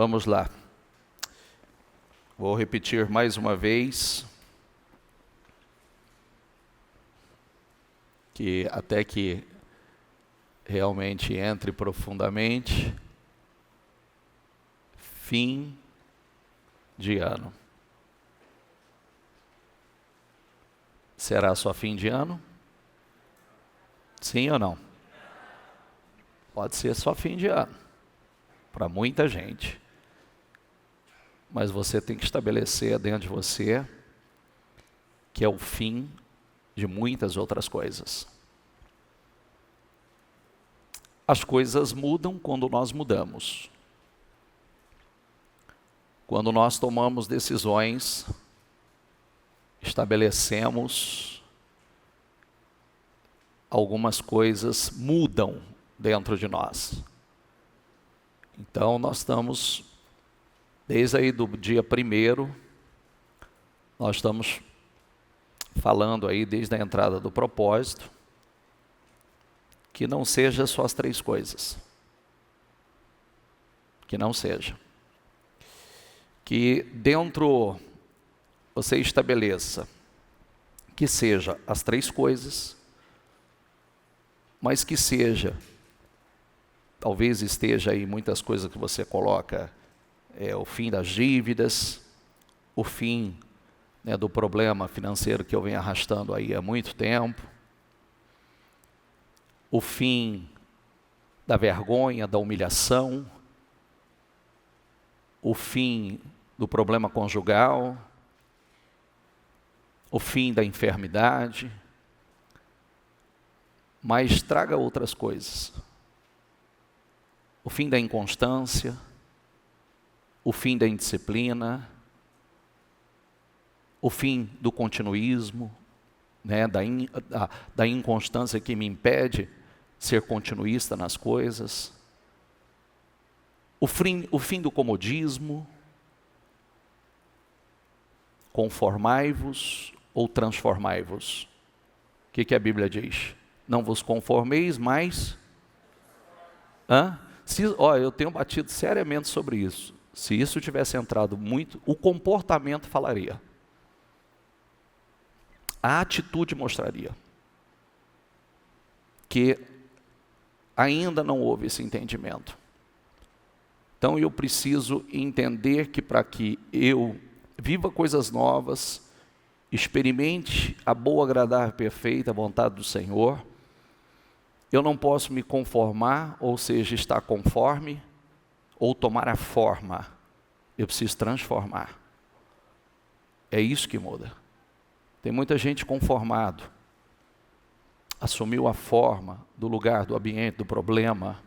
Vamos lá. Vou repetir mais uma vez, que até que realmente entre profundamente. Fim de ano. Será só fim de ano? Sim ou não? Pode ser só fim de ano, para muita gente. Mas você tem que estabelecer dentro de você que é o fim de muitas outras coisas. As coisas mudam quando nós mudamos. Quando nós tomamos decisões, estabelecemos, algumas coisas mudam dentro de nós. Então nós estamos, desde aí do dia 1º, nós estamos falando aí desde a entrada do propósito, que não seja só as 3 coisas. Que não seja. Que dentro você estabeleça que seja as 3 coisas, mas que seja, talvez esteja aí muitas coisas que você coloca, o fim das dívidas, o fim do problema financeiro que eu venho arrastando aí há muito tempo, o fim da vergonha, da humilhação, o fim do problema conjugal, o fim da enfermidade, mas traga outras coisas. O fim da inconstância, o fim da indisciplina, o fim do continuismo, da inconstância que me impede ser continuista nas coisas, o fim do comodismo, conformai-vos ou transformai-vos. O que a Bíblia diz? Não vos conformeis, mas... eu tenho batido seriamente sobre isso. Se isso tivesse entrado muito, o comportamento falaria. A atitude mostraria que ainda não houve esse entendimento. Então eu preciso entender que para que eu viva coisas novas, experimente a boa, agradável e perfeita vontade do Senhor, eu não posso me conformar, ou seja, estar conforme, ou tomar a forma. Eu preciso transformar. É isso que muda. Tem muita gente conformado, assumiu a forma do lugar, do ambiente, do problema,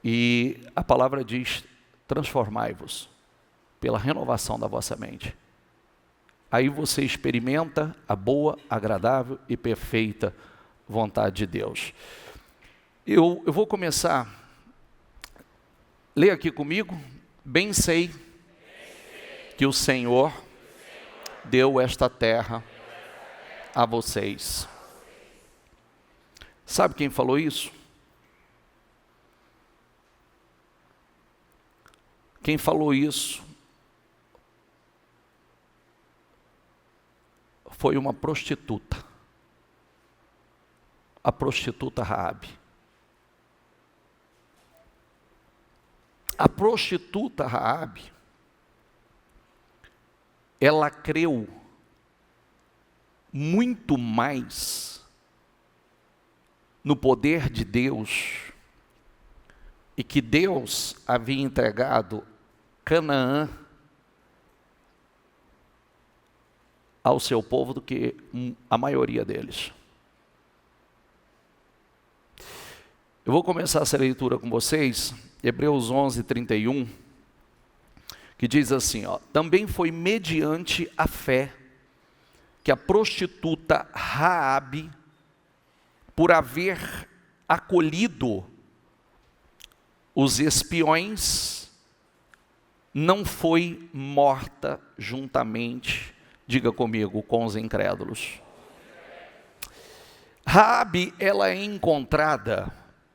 e a palavra diz, transformai-vos pela renovação da vossa mente. Aí você experimenta a boa, agradável e perfeita vontade de Deus. Eu vou começar, lê aqui comigo, bem sei que o Senhor deu esta terra a vocês. Sabe quem falou isso? Quem falou isso foi uma prostituta. A prostituta Raabe. A prostituta Raabe, ela creu muito mais no poder de Deus e que Deus havia entregado Canaã ao seu povo do que a maioria deles. Eu vou começar essa leitura com vocês, Hebreus 11:31, que diz assim, também foi mediante a fé que a prostituta Raabe, por haver acolhido os espiões, não foi morta juntamente, diga comigo, com os incrédulos. Raabe, ela é encontrada,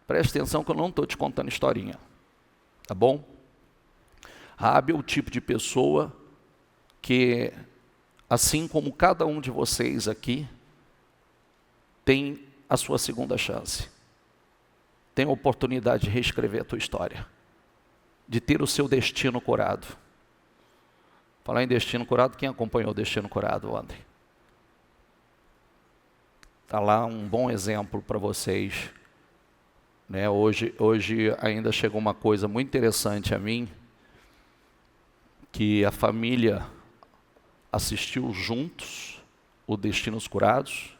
preste atenção que eu não estou te contando historinha, tá bom? Raabe é o tipo de pessoa que, assim como cada um de vocês aqui, tem a sua segunda chance. Tem a oportunidade de reescrever a tua história, de ter o seu destino curado. Falar em destino curado, quem acompanhou o destino curado ontem? Está lá um bom exemplo para vocês. Né? Hoje ainda chegou uma coisa muito interessante a mim, que a família assistiu juntos o Destinos Curados.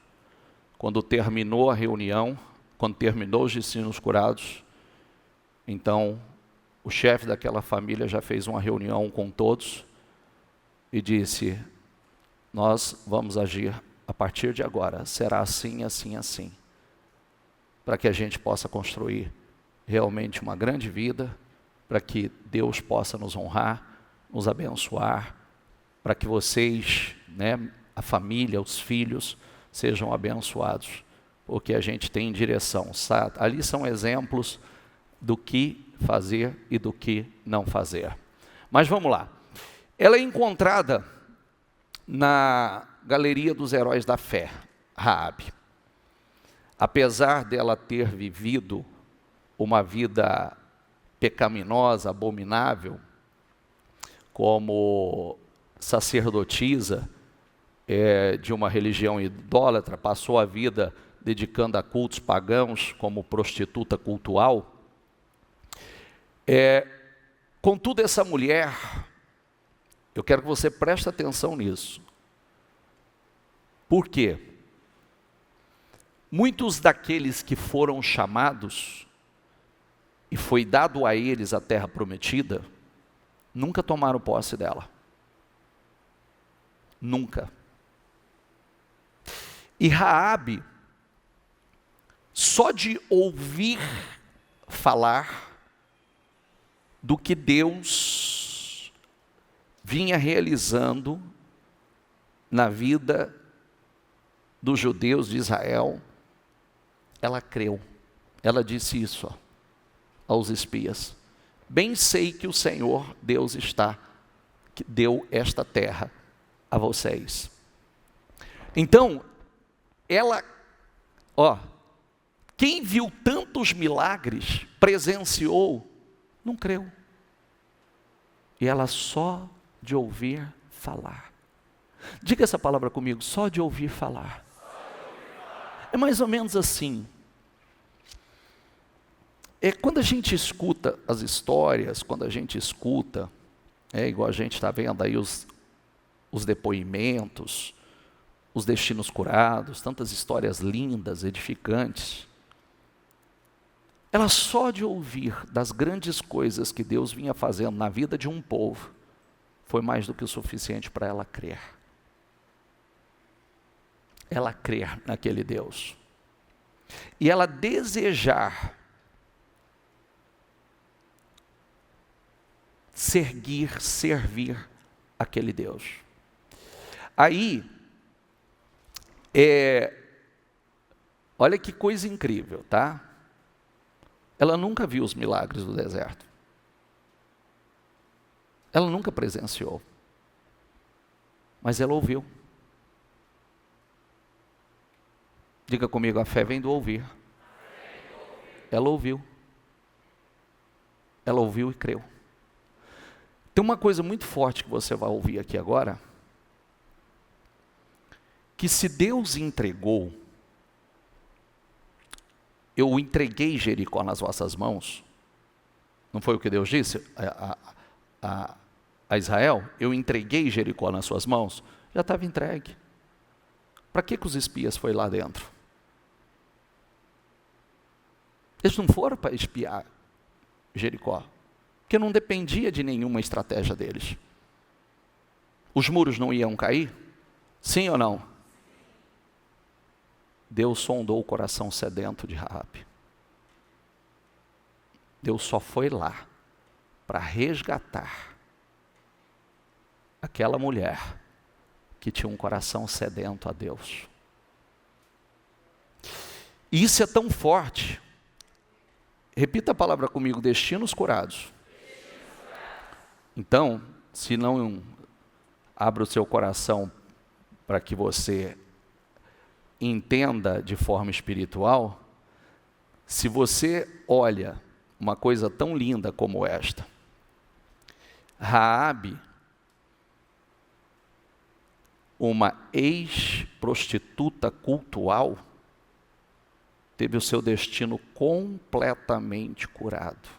Quando terminou a reunião, quando terminou os Destinos Curados, então o chefe daquela família já fez uma reunião com todos e disse: nós vamos agir a partir de agora, será assim, assim, assim, para que a gente possa construir realmente uma grande vida, para que Deus possa nos honrar, nos abençoar, para que vocês, né, a família, os filhos, sejam abençoados, porque a gente tem direção, sabe? Ali são exemplos do que fazer e do que não fazer. Mas vamos lá. Ela é encontrada na galeria dos heróis da fé, Raabe. Apesar dela ter vivido uma vida pecaminosa, abominável, como sacerdotisa de uma religião idólatra, passou a vida dedicando a cultos pagãos, como prostituta cultual. Contudo, essa mulher, eu quero que você preste atenção nisso. Por quê? Muitos daqueles que foram chamados e foi dado a eles a terra prometida, nunca tomaram posse dela. Nunca. E Raabe, só de ouvir falar do que Deus vinha realizando na vida dos judeus de Israel, ela creu. Ela disse isso aos espias: bem sei que o Senhor Deus que deu esta terra a vocês. Então, quem viu tantos milagres, presenciou, não creu. E ela só de ouvir falar. Diga essa palavra comigo: só de ouvir falar. É mais ou menos assim. Quando a gente escuta as histórias, quando a gente escuta, igual a gente está vendo aí os depoimentos, os destinos curados, tantas histórias lindas, edificantes. Ela só de ouvir das grandes coisas que Deus vinha fazendo na vida de um povo, foi mais do que o suficiente para ela crer. Ela crer naquele Deus. E ela desejar servir aquele Deus. Aí, olha que coisa incrível, tá? Ela nunca viu os milagres do deserto. Ela nunca presenciou. Mas ela ouviu. Diga comigo: a fé vem do ouvir. Ela ouviu. Ela ouviu e creu. Tem uma coisa muito forte que você vai ouvir aqui agora, que se Deus entregou, eu entreguei Jericó nas vossas mãos, não foi o que Deus disse a Israel? Eu entreguei Jericó nas suas mãos, já estava entregue. Para que os espias foram lá dentro? Eles não foram para espiar Jericó, porque não dependia de nenhuma estratégia deles. Os muros não iam cair? Sim ou não? Deus sondou o coração sedento de Raabe. Deus só foi lá para resgatar aquela mulher que tinha um coração sedento a Deus. E isso é tão forte. Repita a palavra comigo: destinos curados Então, se não abra o seu coração para que você entenda de forma espiritual, se você olha uma coisa tão linda como esta, Raabe, uma ex-prostituta cultual, teve o seu destino completamente curado.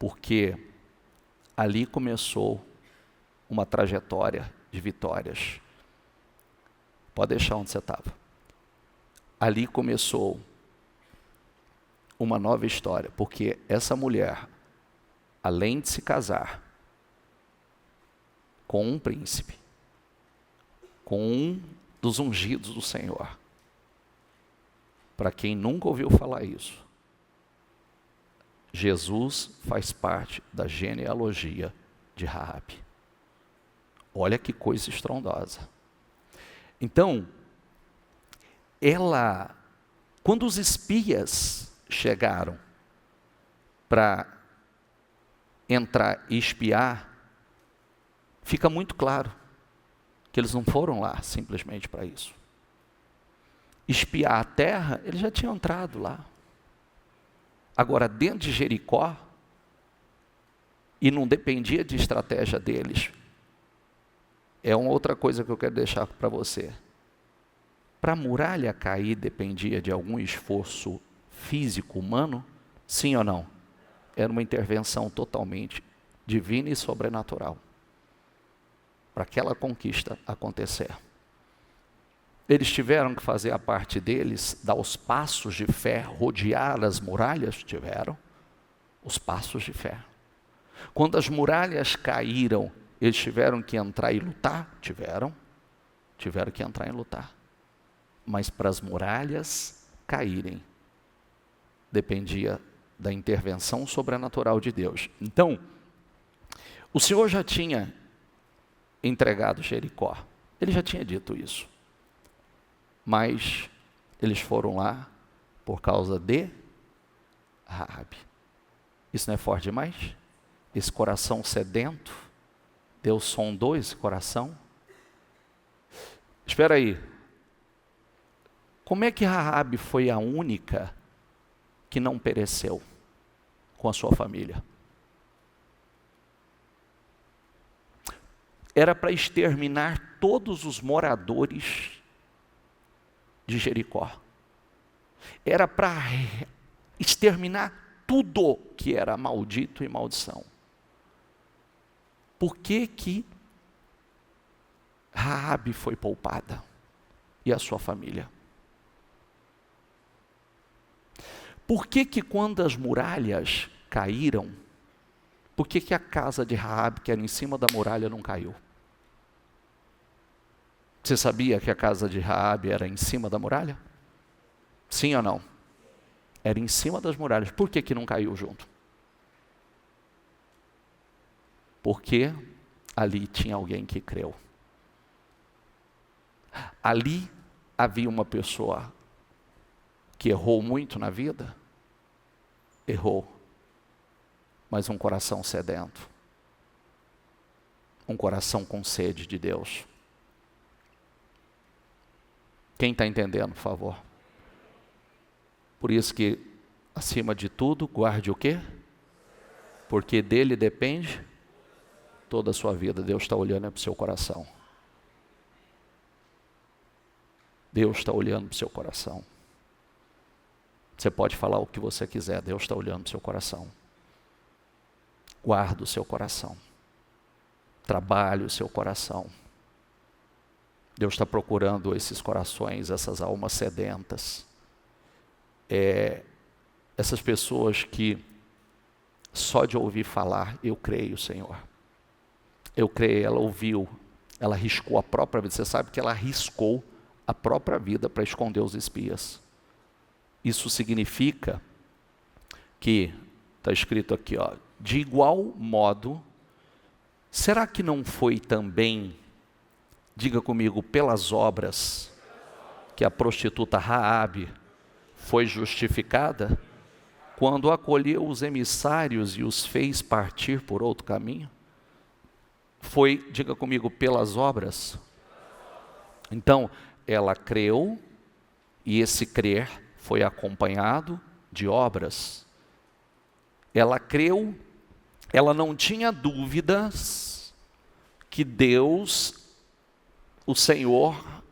Porque ali começou uma trajetória de vitórias. Pode deixar onde você estava. Ali começou uma nova história, porque essa mulher, além de se casar com um príncipe, com um dos ungidos do Senhor, para quem nunca ouviu falar isso, Jesus faz parte da genealogia de Raabe. Olha que coisa estrondosa. Então, quando os espias chegaram para entrar e espiar, fica muito claro que eles não foram lá simplesmente para isso. Espiar a terra, eles já tinham entrado lá. Agora, dentro de Jericó, e não dependia de estratégia deles, é uma outra coisa que eu quero deixar para você. Para a muralha cair, dependia de algum esforço físico humano? Sim ou não? Era uma intervenção totalmente divina e sobrenatural para aquela conquista acontecer. Eles tiveram que fazer a parte deles, dar os passos de fé, rodear as muralhas? Tiveram os passos de fé. Quando as muralhas caíram, eles tiveram que entrar e lutar? Tiveram que entrar e lutar. Mas para as muralhas caírem, dependia da intervenção sobrenatural de Deus. Então, o Senhor já tinha entregado Jericó. Ele já tinha dito isso. Mas eles foram lá por causa de Raabe. Isso não é forte demais? Esse coração sedento, Deus sondou esse coração. Espera aí. Como é que Raabe foi a única que não pereceu com a sua família? Era para exterminar todos os moradores de Jericó. Era para exterminar tudo que era maldito e maldição. Por que Raabe foi poupada e a sua família? Por que quando as muralhas caíram, por que a casa de Raabe, que era em cima da muralha, não caiu? Você sabia que a casa de Raabe era em cima da muralha? Sim ou não? Era em cima das muralhas. Por que não caiu junto? Porque ali tinha alguém que creu. Ali havia uma pessoa que errou muito na vida. Errou. Mas um coração sedento. Um coração com sede de Deus. Quem está entendendo, por favor? Por isso que, acima de tudo, guarde o quê? Porque dele depende toda a sua vida. Deus está olhando para o seu coração. Deus está olhando para o seu coração. Você pode falar o que você quiser, Deus está olhando para o seu coração. Guarde o seu coração. Trabalhe o seu coração. Deus está procurando esses corações, essas almas sedentas. Essas pessoas que só de ouvir falar, eu creio, Senhor. Eu creio, ela ouviu, ela arriscou a própria vida. Você sabe que ela arriscou a própria vida para esconder os espias. Isso significa que, está escrito aqui, ó, de igual modo, será que não foi também, diga comigo, pelas obras que a prostituta Raabe foi justificada quando acolheu os emissários e os fez partir por outro caminho? Foi, diga comigo, pelas obras. Então, ela creu, e esse crer foi acompanhado de obras. Ela creu, ela não tinha dúvidas que Deus, o Senhor,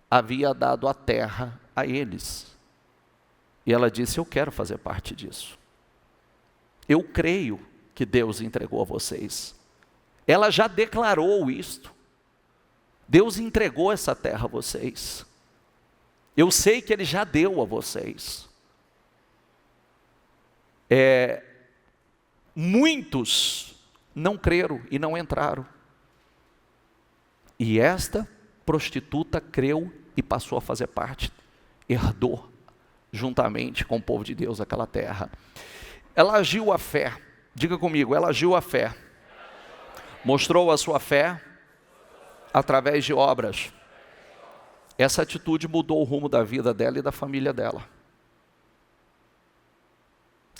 havia dado a terra a eles. E ela disse: eu quero fazer parte disso. Eu creio que Deus entregou a vocês. Ela já declarou isto. Deus entregou essa terra a vocês. Eu sei que Ele já deu a vocês. Muitos não creram e não entraram. E esta prostituta creu e passou a fazer parte, herdou juntamente com o povo de Deus aquela terra. Ela agiu a fé, diga comigo, ela agiu a fé, mostrou a sua fé através de obras. Essa atitude mudou o rumo da vida dela e da família dela.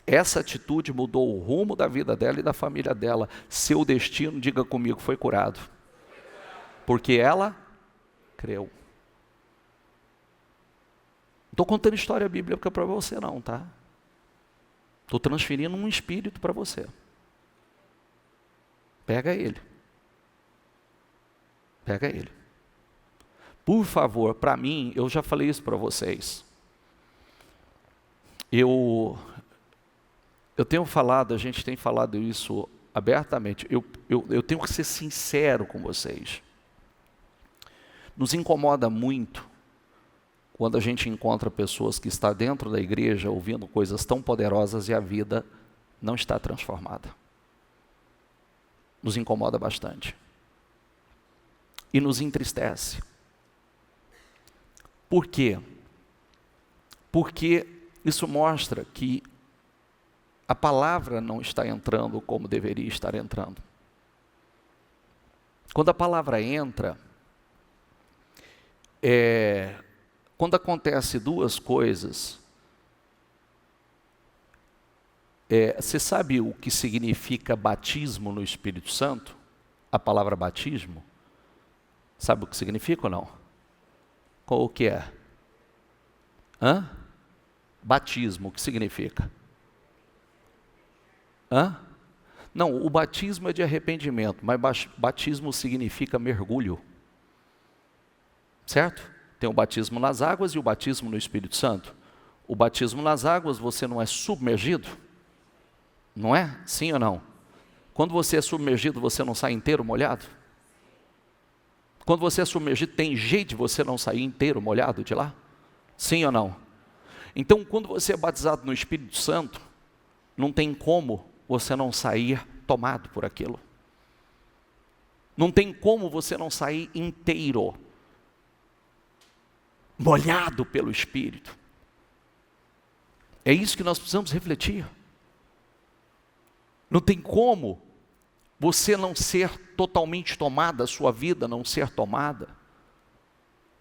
Essa atitude mudou o rumo da vida dela e da família dela. Seu destino, diga comigo, foi curado. Porque ela creu. Não estou contando história bíblica para você não, tá? Estou transferindo um espírito para você. Pega ele. Pega ele. Por favor, para mim, eu já falei isso para vocês. Eu tenho falado, a gente tem falado isso abertamente. Eu tenho que ser sincero com vocês. Nos incomoda muito quando a gente encontra pessoas que estão dentro da igreja ouvindo coisas tão poderosas e a vida não está transformada. Nos incomoda bastante. E nos entristece. Por quê? Porque isso mostra que a palavra não está entrando como deveria estar entrando. Quando a palavra entra, quando acontece duas coisas, você sabe o que significa batismo no Espírito Santo? A palavra batismo? Sabe o que significa ou não? Qual o que é? Batismo, o que significa? Não, o batismo é de arrependimento, mas batismo significa mergulho. Certo? Tem o batismo nas águas e o batismo no Espírito Santo. O batismo nas águas, você não é submergido? Não é? Sim ou não? Quando você é submergido, você não sai inteiro molhado? Quando você é submergido, tem jeito de você não sair inteiro molhado de lá? Sim ou não? Então, quando você é batizado no Espírito Santo, não tem como você não sair tomado por aquilo. Não tem como você não sair inteiro, molhado pelo Espírito. É isso que nós precisamos refletir. Não tem como você não ser totalmente tomada, a sua vida não ser tomada.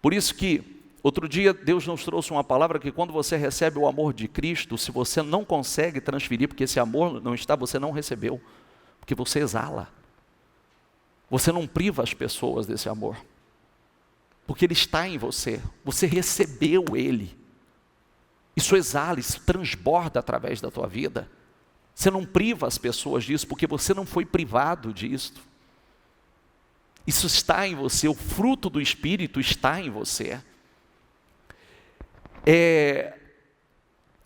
Por isso que, outro dia, Deus nos trouxe uma palavra que quando você recebe o amor de Cristo, se você não consegue transferir, porque esse amor não está, você não recebeu, porque você exala. Você não priva as pessoas desse amor, porque ele está em você, você recebeu ele. Isso exala, isso transborda através da tua vida. Você não priva as pessoas disso, porque você não foi privado disso. Isso está em você, o fruto do Espírito está em você.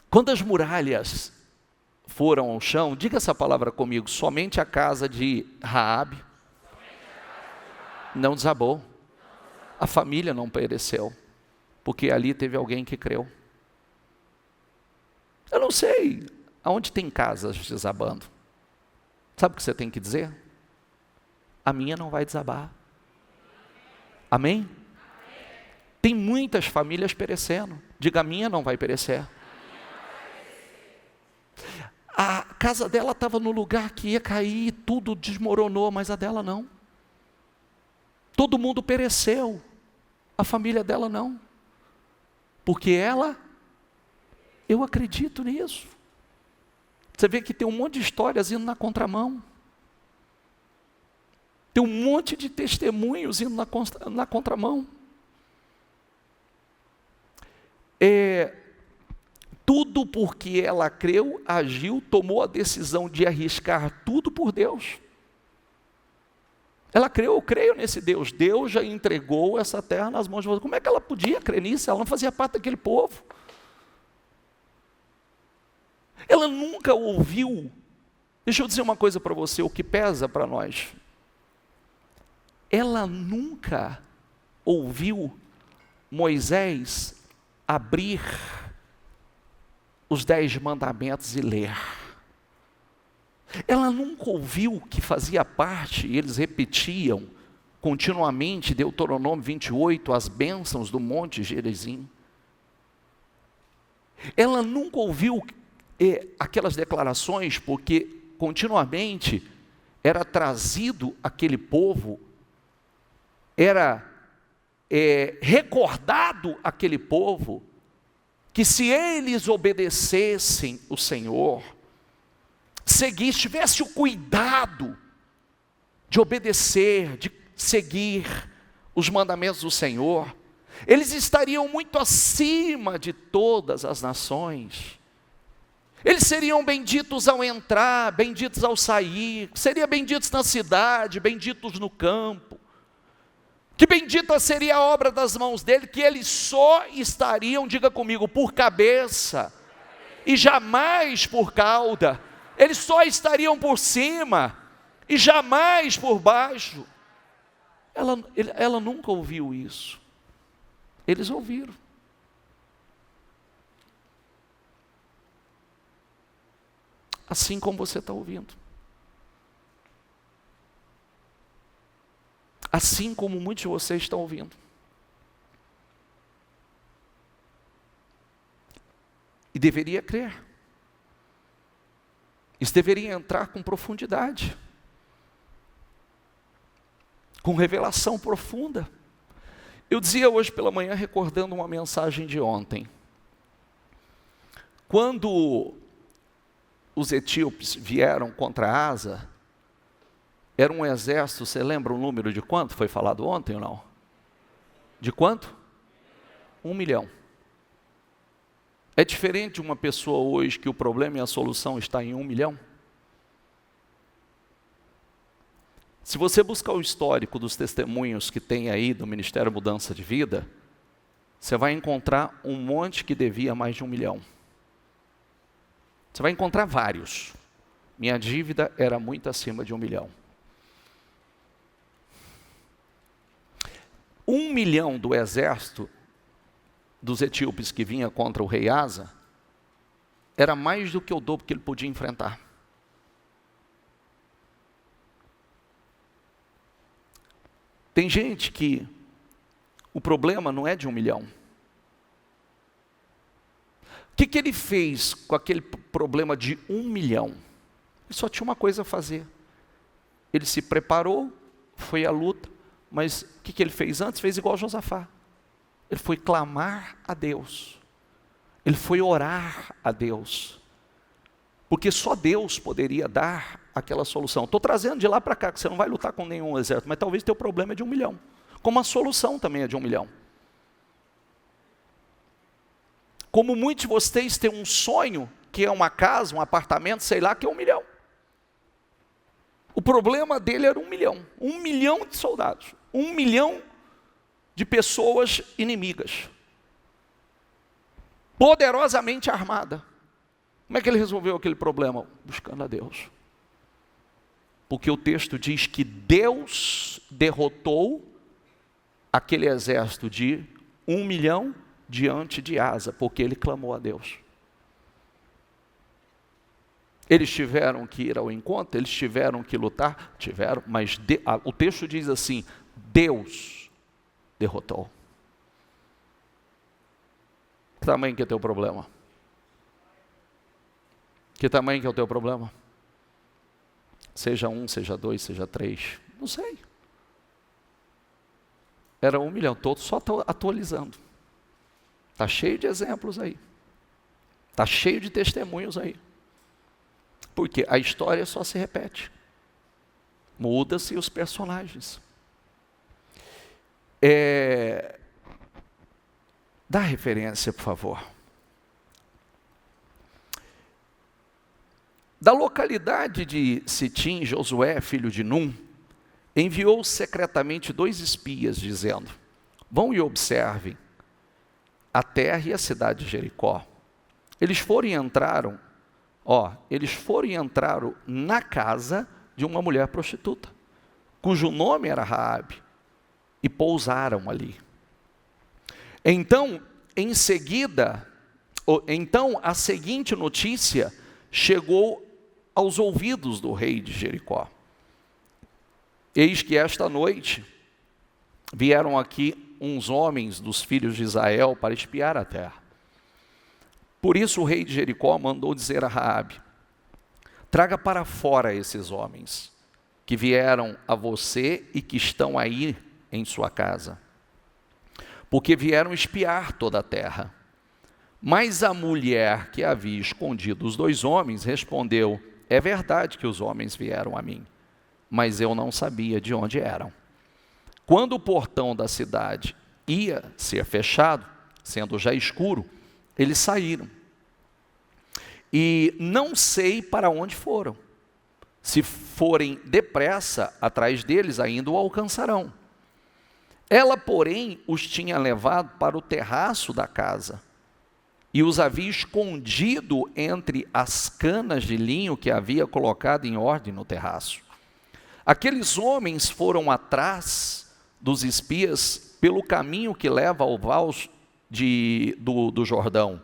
Quando as muralhas foram ao chão, diga essa palavra comigo, somente a casa de Raabe não desabou. A família não pereceu, porque ali teve alguém que creu. Eu não sei aonde tem casas desabando. Sabe o que você tem que dizer? A minha não vai desabar. Amém? Tem muitas famílias perecendo. Diga, a minha não vai perecer. A casa dela estava no lugar que ia cair, tudo desmoronou, mas a dela não. Todo mundo pereceu, a família dela não. Porque ela, eu acredito nisso. Você vê que tem um monte de histórias indo na contramão. Tem um monte de testemunhos indo na contramão. Tudo porque ela creu, agiu, tomou a decisão de arriscar tudo por Deus. Ela creu, eu creio nesse Deus. Deus já entregou essa terra nas mãos de você. Como é que ela podia crer nisso? Ela não fazia parte daquele povo. Ela nunca ouviu. Deixa eu dizer uma coisa para você, o que pesa para nós. Ela nunca ouviu Moisés abrir os 10 mandamentos e ler. Ela nunca ouviu que fazia parte, e eles repetiam continuamente, Deuteronômio 28, as bênçãos do Monte Gerizim. Ela nunca ouviu aquelas declarações, porque continuamente era trazido aquele povo, era recordado aquele povo, que se eles obedecessem o Senhor, tivesse o cuidado de obedecer, de seguir os mandamentos do Senhor, eles estariam muito acima de todas as nações. Eles seriam benditos ao entrar, benditos ao sair, seriam benditos na cidade, benditos no campo. Que bendita seria a obra das mãos dele, que eles só estariam, diga comigo, por cabeça, e jamais por cauda. Eles só estariam por cima, e jamais por baixo. Ela nunca ouviu isso. Eles ouviram. Assim como você está ouvindo. Assim como muitos de vocês estão ouvindo. E deveria crer. Isso deveria entrar com profundidade. Com revelação profunda. Eu dizia hoje pela manhã, recordando uma mensagem de ontem. Quando os etíopes vieram contra Asa, era um exército, você lembra o número de quanto? Foi falado ontem ou não? De quanto? 1 milhão. É diferente de uma pessoa hoje que o problema e a solução está em 1 milhão? Se você buscar o histórico dos testemunhos que tem aí do Ministério Mudança de Vida, você vai encontrar um monte que devia mais de 1 milhão. Você vai encontrar vários. Minha dívida era muito acima de 1 milhão. 1 milhão do exército dos etíopes que vinha contra o rei Asa, era mais do que o dobro que ele podia enfrentar. Tem gente que o problema não é de 1 milhão. O que ele fez com aquele problema de 1 milhão? Ele só tinha uma coisa a fazer. Ele se preparou, foi à luta, mas o que ele fez antes? Fez igual Josafá. Ele foi clamar a Deus. Ele foi orar a Deus. Porque só Deus poderia dar aquela solução. Estou trazendo de lá para cá, que você não vai lutar com nenhum exército, mas talvez teu problema é de 1 milhão. Como a solução também é de 1 milhão. Como muitos de vocês têm um sonho, que é uma casa, um apartamento, sei lá, que é 1 milhão. O problema dele era 1 milhão. 1 milhão de soldados. 1 milhão de pessoas inimigas. Poderosamente armada. Como é que ele resolveu aquele problema? Buscando a Deus. Porque o texto diz que Deus derrotou aquele exército de 1 milhão diante de Asa, porque ele clamou a Deus. Eles tiveram que ir ao encontro, eles tiveram que lutar, tiveram, mas o texto diz assim, Deus derrotou. Que tamanho que é o teu problema? Que tamanho que é o teu problema? Seja 1, seja 2, seja 3, não sei. Era 1 milhão, todos só atualizando. Está cheio de exemplos aí. Está cheio de testemunhos aí. Porque a história só se repete. Muda-se os personagens. Dá referência, por favor. Da localidade de Sitim, Josué, filho de Num, enviou secretamente 2 espias, dizendo: vão e observem a terra e a cidade de Jericó. Eles foram e entraram na casa de uma mulher prostituta, cujo nome era Raabe, e pousaram ali. Então, a seguinte notícia chegou aos ouvidos do rei de Jericó: eis que esta noite vieram aqui uns homens dos filhos de Israel para espiar a terra. Por isso o rei de Jericó mandou dizer a Raabe: traga para fora esses homens que vieram a você e que estão aí em sua casa, porque vieram espiar toda a terra. Mas a mulher que havia escondido os 2 homens respondeu: é verdade que os homens vieram a mim, mas eu não sabia de onde eram. Quando o portão da cidade ia ser fechado, sendo já escuro, eles saíram. E não sei para onde foram. Se forem depressa atrás deles, ainda o alcançarão. Ela, porém, os tinha levado para o terraço da casa e os havia escondido entre as canas de linho que havia colocado em ordem no terraço. Aqueles homens foram atrás dos espias pelo caminho que leva ao val do Jordão.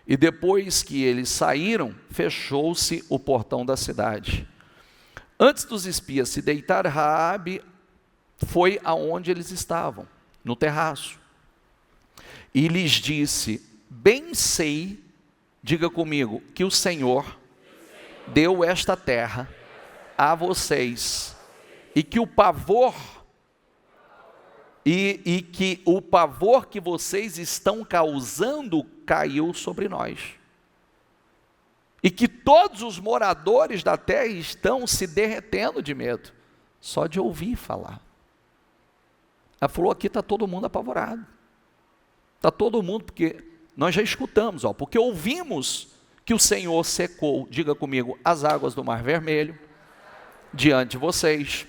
E depois que eles saíram, fechou-se o portão da cidade. Antes dos espias se deitar, Raabe foi aonde eles estavam, no terraço. E lhes disse: bem sei, diga comigo, que o Senhor deu esta terra a vocês, e que o pavor que o pavor que vocês estão causando caiu sobre nós, e que todos os moradores da terra estão se derretendo de medo, só de ouvir falar. Ela falou: aqui está todo mundo apavorado, está todo mundo, porque nós já escutamos, porque ouvimos que o Senhor secou, diga comigo, as águas do Mar Vermelho, diante de vocês,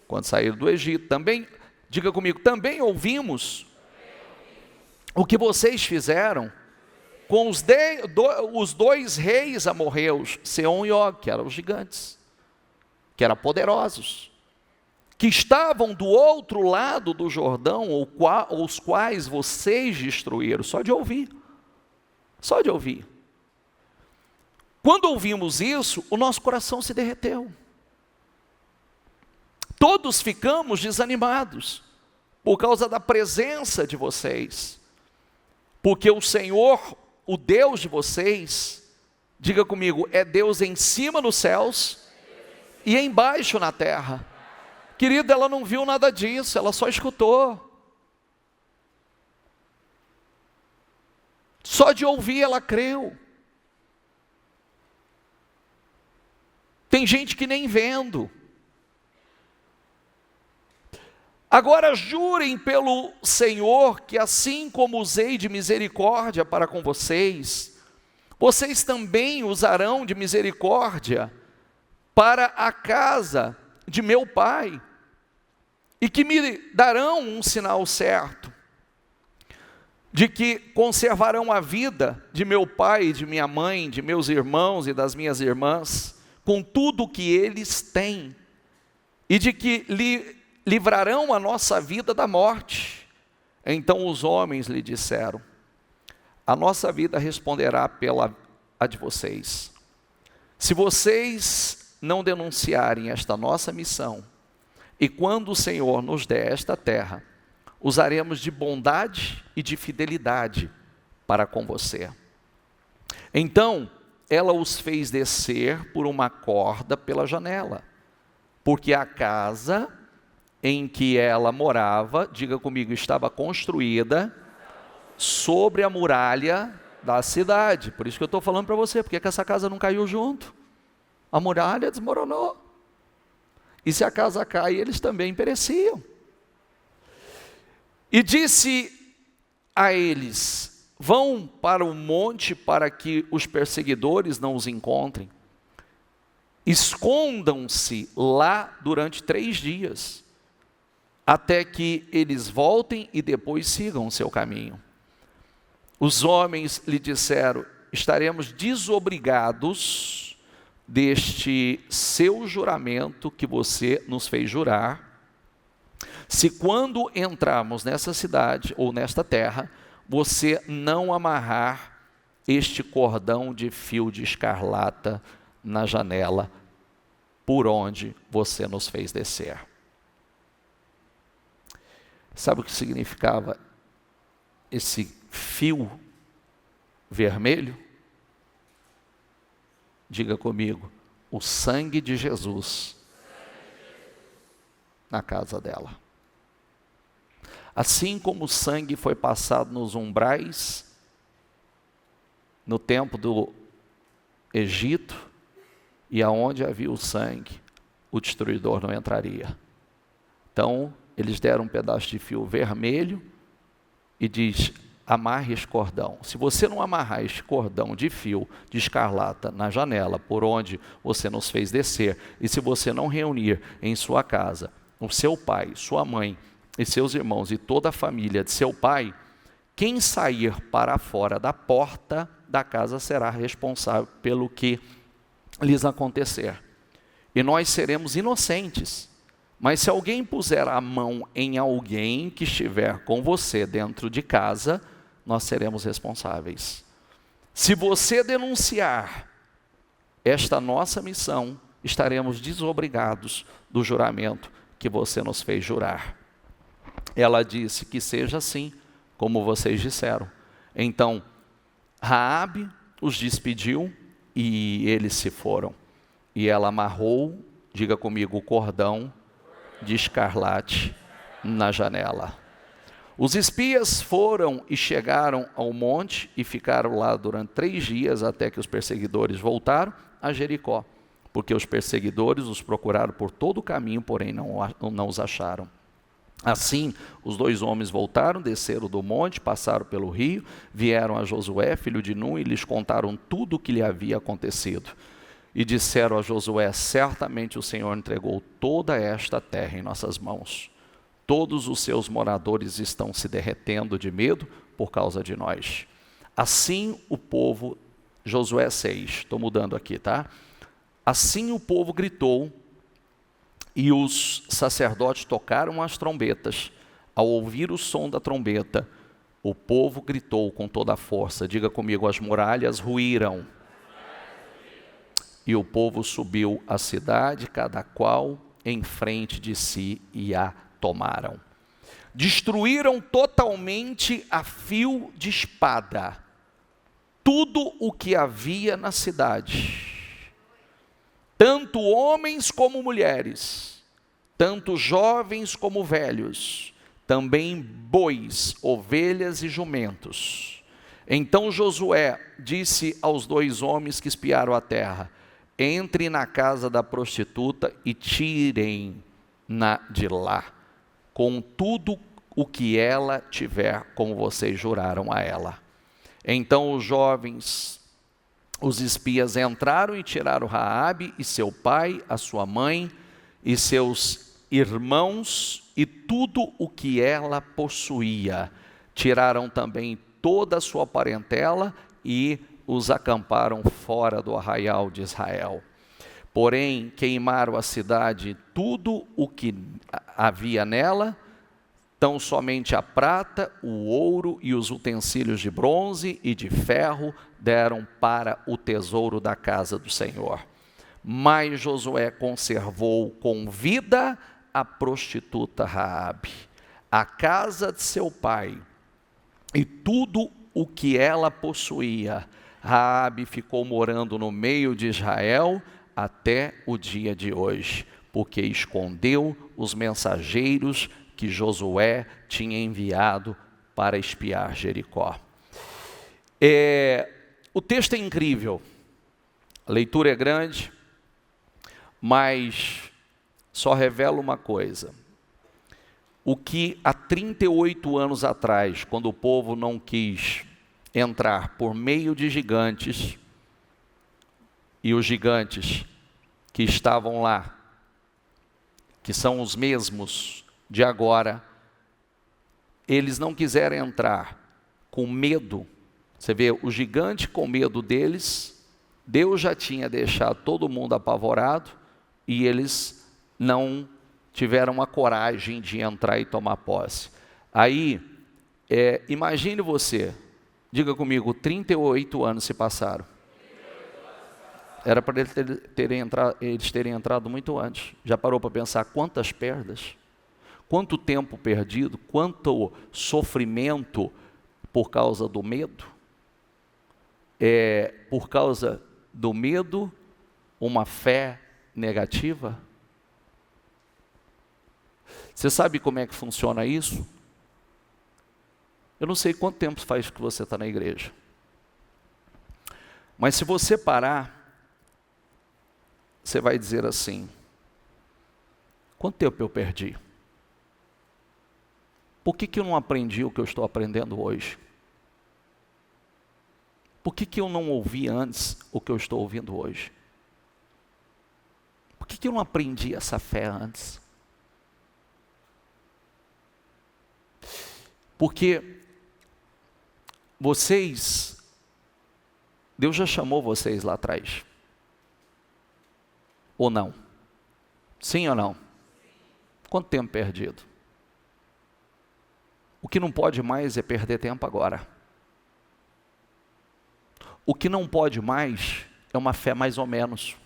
quando saíram do Egito. Também, diga comigo, também ouvimos o que vocês fizeram com os 2 reis amorreus, Seom e Og, que eram os gigantes, que eram poderosos, que estavam do outro lado do Jordão, os quais vocês destruíram. Só de ouvir. Quando ouvimos isso, o nosso coração se derreteu. Todos ficamos desanimados por causa da presença de vocês, porque o Senhor, o Deus de vocês, diga comigo, é Deus em cima nos céus e embaixo na terra. Querida, ela não viu nada disso, ela só escutou. Só de ouvir ela creu. Tem gente que nem vendo. Agora jurem pelo Senhor que assim como usei de misericórdia para com vocês, vocês também usarão de misericórdia para a casa de meu pai, e que me darão um sinal certo, de que conservarão a vida de meu pai, de minha mãe, de meus irmãos e das minhas irmãs, com tudo o que eles têm, e de que livrarão a nossa vida da morte. Então os homens lhe disseram: a nossa vida responderá pela a de vocês. Se vocês não denunciarem esta nossa missão, e quando o Senhor nos der esta terra, usaremos de bondade e de fidelidade para com você. Então ela os fez descer por uma corda pela janela, porque a casa em que ela morava, diga comigo, estava construída sobre a muralha da cidade. Por isso que eu estou falando para você, porque que essa casa não caiu junto? a muralha desmoronou. E se a casa cai, eles também pereciam. E disse a eles: vão para o monte para que os perseguidores não os encontrem. Escondam-se lá durante 3 dias, até que eles voltem e depois sigam o seu caminho. Os homens lhe disseram: estaremos desobrigados deste seu juramento que você nos fez jurar, se quando entrarmos nessa cidade ou nesta terra, você não amarrar este cordão de fio de escarlata na janela por onde você nos fez descer. Sabe o que significava esse fio vermelho? Diga comigo: o sangue de Jesus na casa dela. Assim como o sangue foi passado nos umbrais, no tempo do Egito, e aonde havia o sangue, o destruidor não entraria. Então, eles deram um pedaço de fio vermelho e diz: amarre este cordão. Se você não amarrar este cordão de fio de escarlata na janela por onde você nos fez descer, e se você não reunir em sua casa o seu pai, sua mãe e seus irmãos e toda a família de seu pai, quem sair para fora da porta da casa será responsável pelo que lhes acontecer. E nós seremos inocentes. Mas se alguém puser a mão em alguém que estiver com você dentro de casa, nós seremos responsáveis. Se você denunciar esta nossa missão, estaremos desobrigados do juramento que você nos fez jurar. Ela disse: que seja assim, como vocês disseram. Então, Raabe os despediu e eles se foram. E ela amarrou, diga comigo, o cordão de escarlate na janela. Os espias foram e chegaram ao monte e ficaram lá durante 3 dias, até que os perseguidores voltaram a Jericó, porque os perseguidores os procuraram por todo o caminho, porém não os acharam. Assim, os 2 homens voltaram, desceram do monte, passaram pelo rio, vieram a Josué, filho de Nun, e lhes contaram tudo o que lhe havia acontecido. E disseram a Josué: certamente o Senhor entregou toda esta terra em nossas mãos. Todos os seus moradores estão se derretendo de medo por causa de nós. Assim o povo, Josué 6, estou mudando aqui, tá? Assim o povo gritou, e os sacerdotes tocaram as trombetas. Ao ouvir o som da trombeta, o povo gritou com toda a força. Diga comigo: as muralhas ruíram. E o povo subiu à cidade, cada qual em frente de si, e a tomaram. Destruíram totalmente a fio de espada tudo o que havia na cidade, tanto homens como mulheres, tanto jovens como velhos, também bois, ovelhas e jumentos. Então Josué disse aos 2 homens que espiaram a terra: entrem na casa da prostituta e tirem-na de lá, com tudo o que ela tiver, como vocês juraram a ela. Então os jovens, os espias, entraram e tiraram Raabe e seu pai, a sua mãe e seus irmãos e tudo o que ela possuía. Tiraram também toda a sua parentela e os acamparam fora do arraial de Israel. Porém, queimaram a cidade, tudo o que havia nela, tão somente a prata, o ouro e os utensílios de bronze e de ferro deram para o tesouro da casa do Senhor. Mas Josué conservou com vida a prostituta Raabe, a casa de seu pai e tudo o que ela possuía. Raabe ficou morando no meio de Israel até o dia de hoje, porque escondeu os mensageiros que Josué tinha enviado para espiar Jericó. O texto é incrível, a leitura é grande, mas só revela uma coisa. O que há 38 anos atrás, quando o povo não quis entrar por meio de gigantes, e os gigantes que estavam lá, que são os mesmos de agora, eles não quiseram entrar com medo. Você vê, o gigante com medo deles, Deus já tinha deixado todo mundo apavorado, e eles não tiveram a coragem de entrar e tomar posse. Aí, imagine você, diga comigo, 38 anos se passaram. Era para eles terem entrado muito antes. Já parou para pensar quantas perdas? Quanto tempo perdido? Quanto sofrimento por causa do medo? Por causa do medo, uma fé negativa? Você sabe como é que funciona isso? Eu não sei quanto tempo faz que você está na igreja. Mas se você parar, você vai dizer assim: quanto tempo eu perdi? Por que eu não aprendi o que eu estou aprendendo hoje? Por que eu não ouvi antes o que eu estou ouvindo hoje? Por que eu não aprendi essa fé antes? Porque Deus já chamou vocês lá atrás. Ou não? Sim ou não? Quanto tempo perdido? O que não pode mais é perder tempo agora. O que não pode mais é uma fé mais ou menos.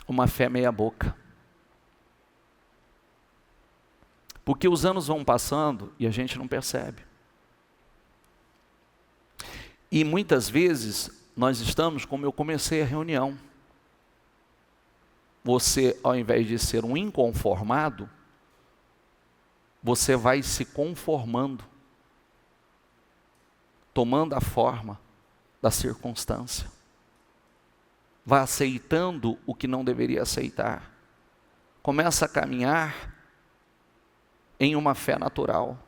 Uma fé meia boca. Porque os anos vão passando e a gente não percebe. E muitas vezes nós estamos como eu comecei a reunião. Você, ao invés de ser um inconformado, você vai se conformando, tomando a forma da circunstância. Vai aceitando o que não deveria aceitar. Começa a caminhar em uma fé natural.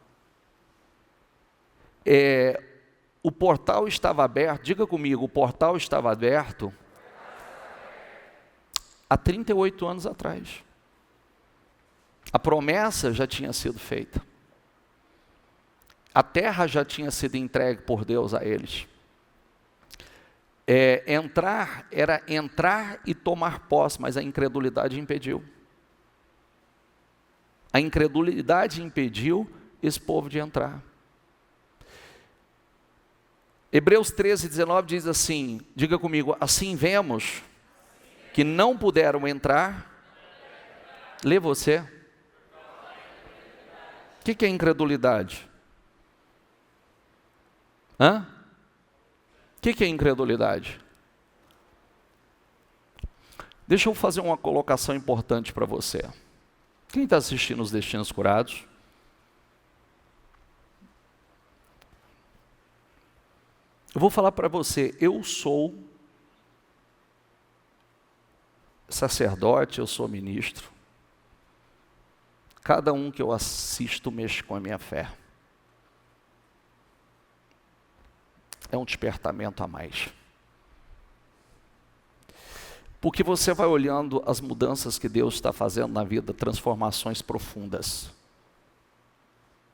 O portal estava aberto, diga comigo, o portal estava aberto há 38 anos atrás. A promessa já tinha sido feita. A terra já tinha sido entregue por Deus a eles. Era entrar e tomar posse, mas a incredulidade impediu. A incredulidade impediu esse povo de entrar. Hebreus 13:19 diz assim, diga comigo, assim vemos que não puderam entrar. Lê você. O que é incredulidade? O que é incredulidade? Deixa eu fazer uma colocação importante para você. Quem está assistindo os Destinos Curados? Eu vou falar para você, eu sou sacerdote, eu sou ministro. Cada um que eu assisto mexe com a minha fé. É um despertamento a mais. Porque você vai olhando as mudanças que Deus está fazendo na vida, transformações profundas.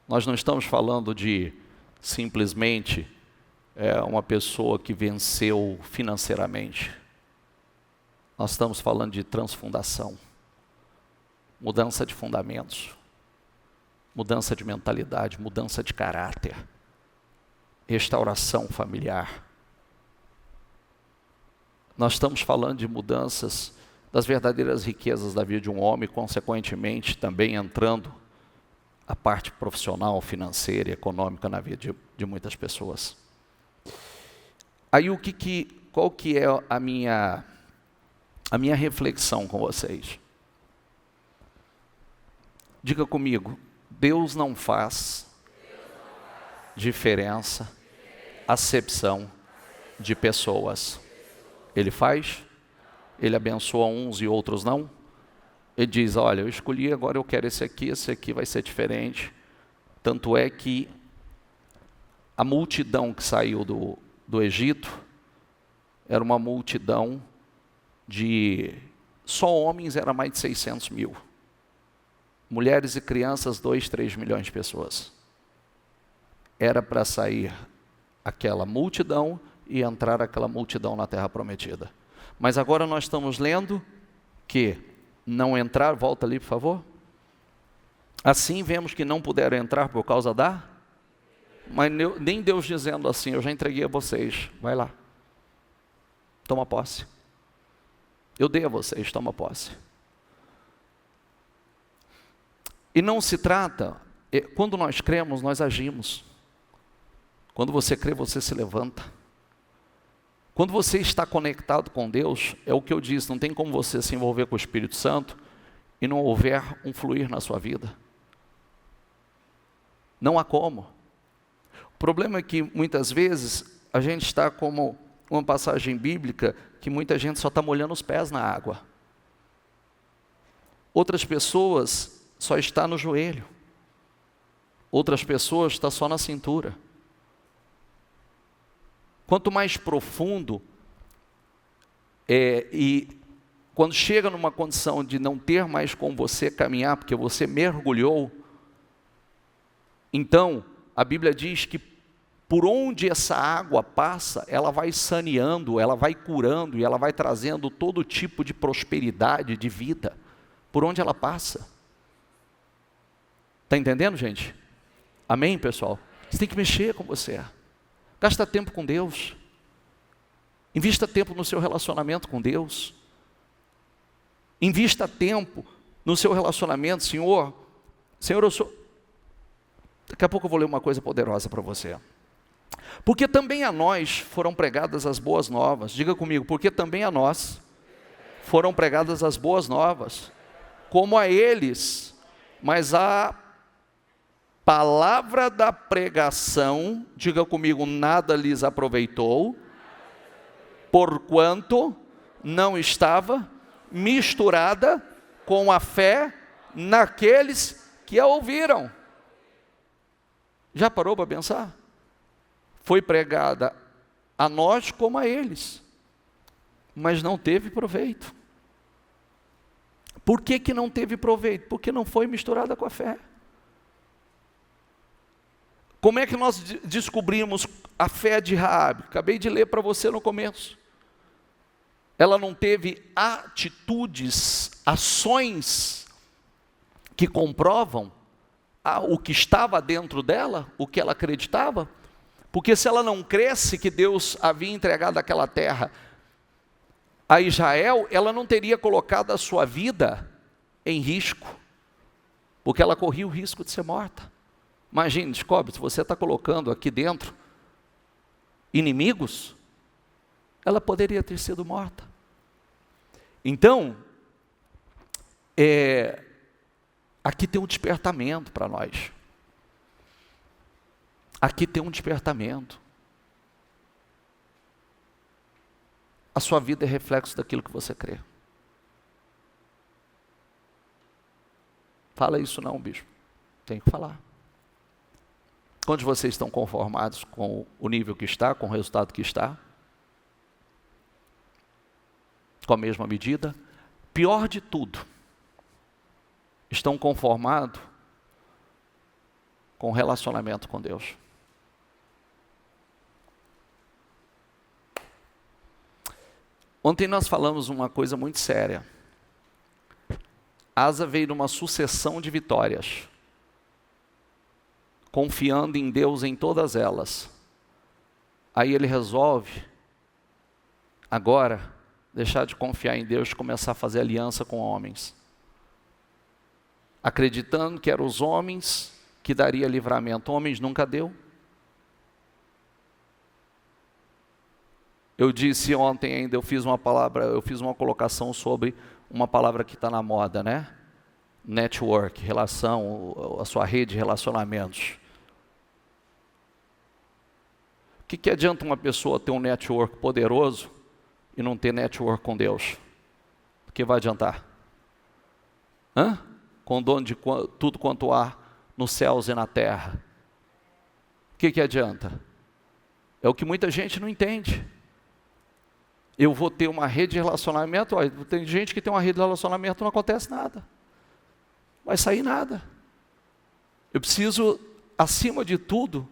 Nós não estamos falando de simplesmente uma pessoa que venceu financeiramente. Nós estamos falando de transfundação, mudança de fundamentos, mudança de mentalidade, mudança de caráter, restauração familiar. Nós estamos falando de mudanças das verdadeiras riquezas da vida de um homem, consequentemente também entrando a parte profissional, financeira e econômica na vida de muitas pessoas. Aí qual que é a minha reflexão com vocês? Diga comigo, Deus não faz diferença, acepção de pessoas. Ele faz? Ele abençoa uns e outros não. Ele diz, olha, eu escolhi, agora eu quero esse aqui vai ser diferente. Tanto é que a multidão que saiu do Egito era uma multidão de... Só homens era mais de 600 mil. Mulheres e crianças, 2, 3 milhões de pessoas. Era para sair aquela multidão e entrar aquela multidão na Terra Prometida. Mas agora nós estamos lendo que não entrar, volta ali por favor. Assim vemos que não puderam entrar por causa da... Mas nem Deus dizendo assim, eu já entreguei a vocês, vai lá. Toma posse. Eu dei a vocês, toma posse. E não se trata, quando nós cremos, nós agimos. Quando você crê, você se levanta. Quando você está conectado com Deus, é o que eu disse, não tem como você se envolver com o Espírito Santo e não houver um fluir na sua vida. Não há como. O problema é que muitas vezes a gente está como uma passagem bíblica que muita gente só está molhando os pés na água. Outras pessoas só estão no joelho. Outras pessoas estão só na cintura. Quanto mais profundo, e quando chega numa condição de não ter mais com você caminhar, porque você mergulhou, então a Bíblia diz que por onde essa água passa, ela vai saneando, ela vai curando e ela vai trazendo todo tipo de prosperidade, de vida, por onde ela passa. Está entendendo, gente? Amém, pessoal? Você tem que mexer com você. Gasta tempo com Deus. Invista tempo no seu relacionamento com Deus. Invista tempo no seu relacionamento. Senhor, eu sou... Daqui a pouco eu vou ler uma coisa poderosa para você. Porque também a nós foram pregadas as boas novas. Diga comigo, porque também a nós foram pregadas as boas novas, como a eles, mas a palavra da pregação, diga comigo, nada lhes aproveitou, porquanto não estava misturada com a fé naqueles que a ouviram. Já parou para pensar? Foi pregada a nós como a eles, mas não teve proveito. Por que não teve proveito? Porque não foi misturada com a fé. Como é que nós descobrimos a fé de Raabe? Acabei de ler para você no começo. Ela não teve atitudes, ações que comprovam o que estava dentro dela, o que ela acreditava. Porque se ela não cresce que Deus havia entregado aquela terra a Israel, ela não teria colocado a sua vida em risco, porque ela corria o risco de ser morta. Imagine, descobre, se você está colocando aqui dentro inimigos, ela poderia ter sido morta. Então, aqui tem um despertamento para nós. Aqui tem um despertamento. A sua vida é reflexo daquilo que você crê. Fala isso não, bispo. Tem que falar. Quantos de vocês estão conformados com o nível que está, com o resultado que está? Com a mesma medida? Pior de tudo, estão conformados com o relacionamento com Deus. Ontem nós falamos uma coisa muito séria. Asa veio numa sucessão de vitórias, confiando em Deus em todas elas. Aí ele resolve, agora, deixar de confiar em Deus e começar a fazer aliança com homens. Acreditando que eram os homens que daria livramento. Homens nunca deu. Eu disse ontem ainda, eu fiz uma colocação sobre uma palavra que está na moda, né? Network, relação, a sua rede de relacionamentos. O que adianta uma pessoa ter um network poderoso e não ter network com Deus? que vai adiantar? Com o dono de tudo quanto há nos céus e na terra. O que adianta? É o que muita gente não entende. Eu vou ter uma rede de relacionamento, tem gente que tem uma rede de relacionamento e não acontece nada. Vai sair nada. Eu preciso, acima de tudo,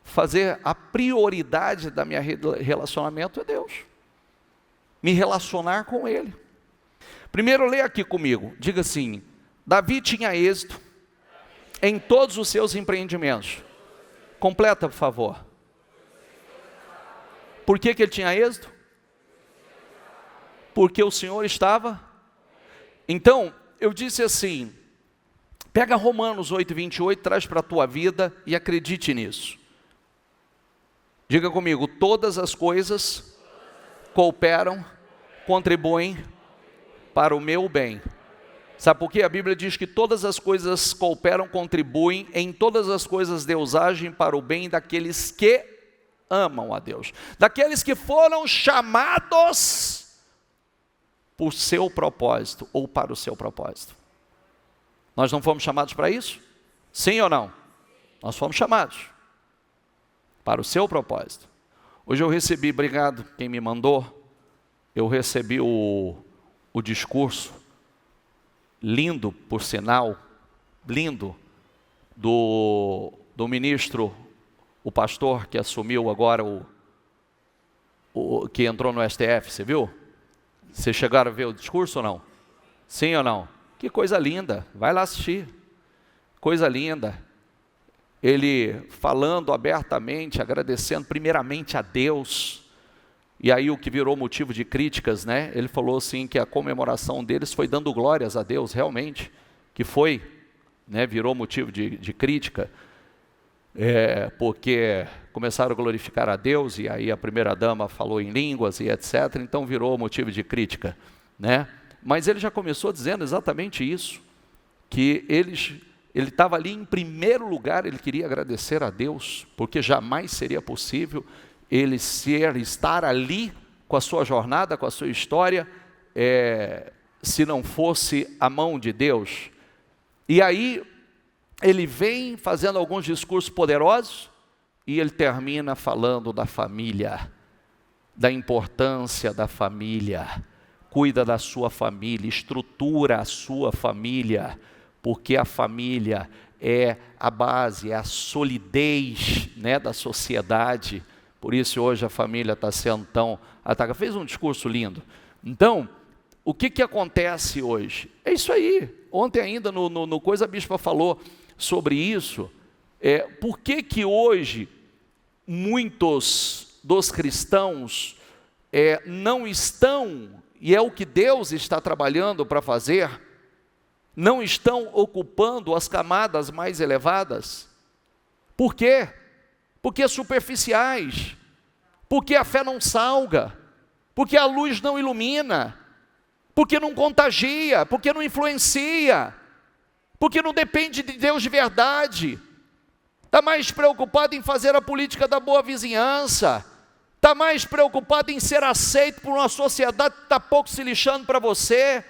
fazer a prioridade da minha rede de relacionamento é Deus. Me relacionar com Ele. Primeiro, leia aqui comigo. Diga assim: Davi tinha êxito em todos os seus empreendimentos. Completa, por favor. Por que ele tinha êxito? Porque o Senhor estava. Então, eu disse assim, pega Romanos 8:28, traz para a tua vida e acredite nisso. Diga comigo: todas as coisas cooperam, contribuem para o meu bem. Sabe por quê? A Bíblia diz que todas as coisas cooperam, contribuem, em todas as coisas Deus age para o bem daqueles que amam a Deus, daqueles que foram chamados por seu propósito ou para o seu propósito. Nós não fomos chamados para isso? Sim ou não? Nós fomos chamados para o seu propósito. Hoje eu recebi, obrigado quem me mandou, eu recebi o discurso, lindo por sinal, lindo, do ministro, o pastor que assumiu agora, que entrou no STF, você viu? Vocês chegaram a ver o discurso ou não? Sim ou não? Que coisa linda, vai lá assistir. Coisa linda. Ele falando abertamente, agradecendo primeiramente a Deus. E aí o que virou motivo de críticas, né? Ele falou assim que a comemoração deles foi dando glórias a Deus, realmente. Que foi, né? Virou motivo de crítica. Porque começaram a glorificar a Deus, e aí a primeira dama falou em línguas e etc, então virou motivo de crítica, né? Mas ele já começou dizendo exatamente isso, que ele estava ali em primeiro lugar, ele queria agradecer a Deus, porque jamais seria possível ele estar ali com a sua jornada, com a sua história, se não fosse a mão de Deus. E aí ele vem fazendo alguns discursos poderosos e ele termina falando da família, da importância da família. Cuida da sua família, estrutura a sua família, porque a família é a base, é a solidez, né, da sociedade. Por isso hoje a família está sendo tão atacada. Fez um discurso lindo. Então, o que acontece hoje? É isso aí. Ontem ainda no Coisa a Bispa falou sobre isso. Por que hoje muitos dos cristãos não estão, e é o que Deus está trabalhando para fazer, não estão ocupando as camadas mais elevadas? Por quê? Porque superficiais, porque a fé não salga, porque a luz não ilumina, porque não contagia, porque não influencia, porque não depende de Deus de verdade. Está mais preocupado em fazer a política da boa vizinhança, está mais preocupado em ser aceito por uma sociedade que está pouco se lixando para você,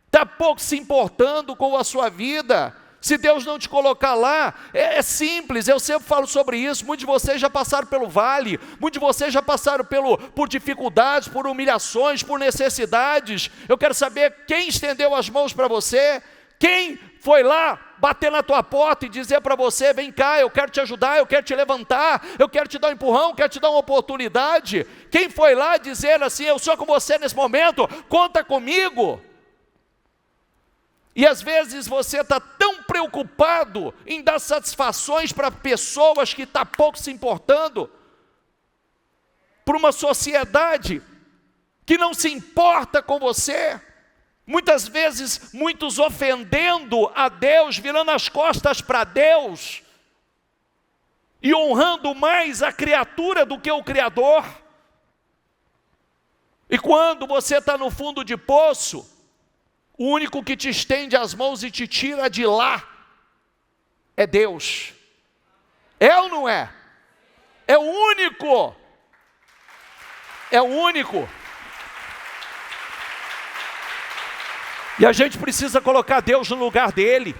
está pouco se importando com a sua vida. Se Deus não te colocar lá, é simples, eu sempre falo sobre isso. Muitos de vocês já passaram pelo vale, muitos de vocês já passaram por dificuldades, por humilhações, por necessidades. Eu quero saber quem estendeu as mãos para você, quem foi lá bater na tua porta e dizer para você: vem cá, eu quero te ajudar, eu quero te levantar, eu quero te dar um empurrão, eu quero te dar uma oportunidade. Quem foi lá dizer assim: eu sou com você nesse momento, conta comigo. E às vezes você está tão preocupado em dar satisfações para pessoas que estão pouco se importando, para uma sociedade que não se importa com você. Muitas vezes, muitos ofendendo a Deus, virando as costas para Deus, e honrando mais a criatura do que o Criador. E quando você está no fundo de poço, o único que te estende as mãos e te tira de lá é Deus. É ou não é? É o único. É o único. E a gente precisa colocar Deus no lugar dele.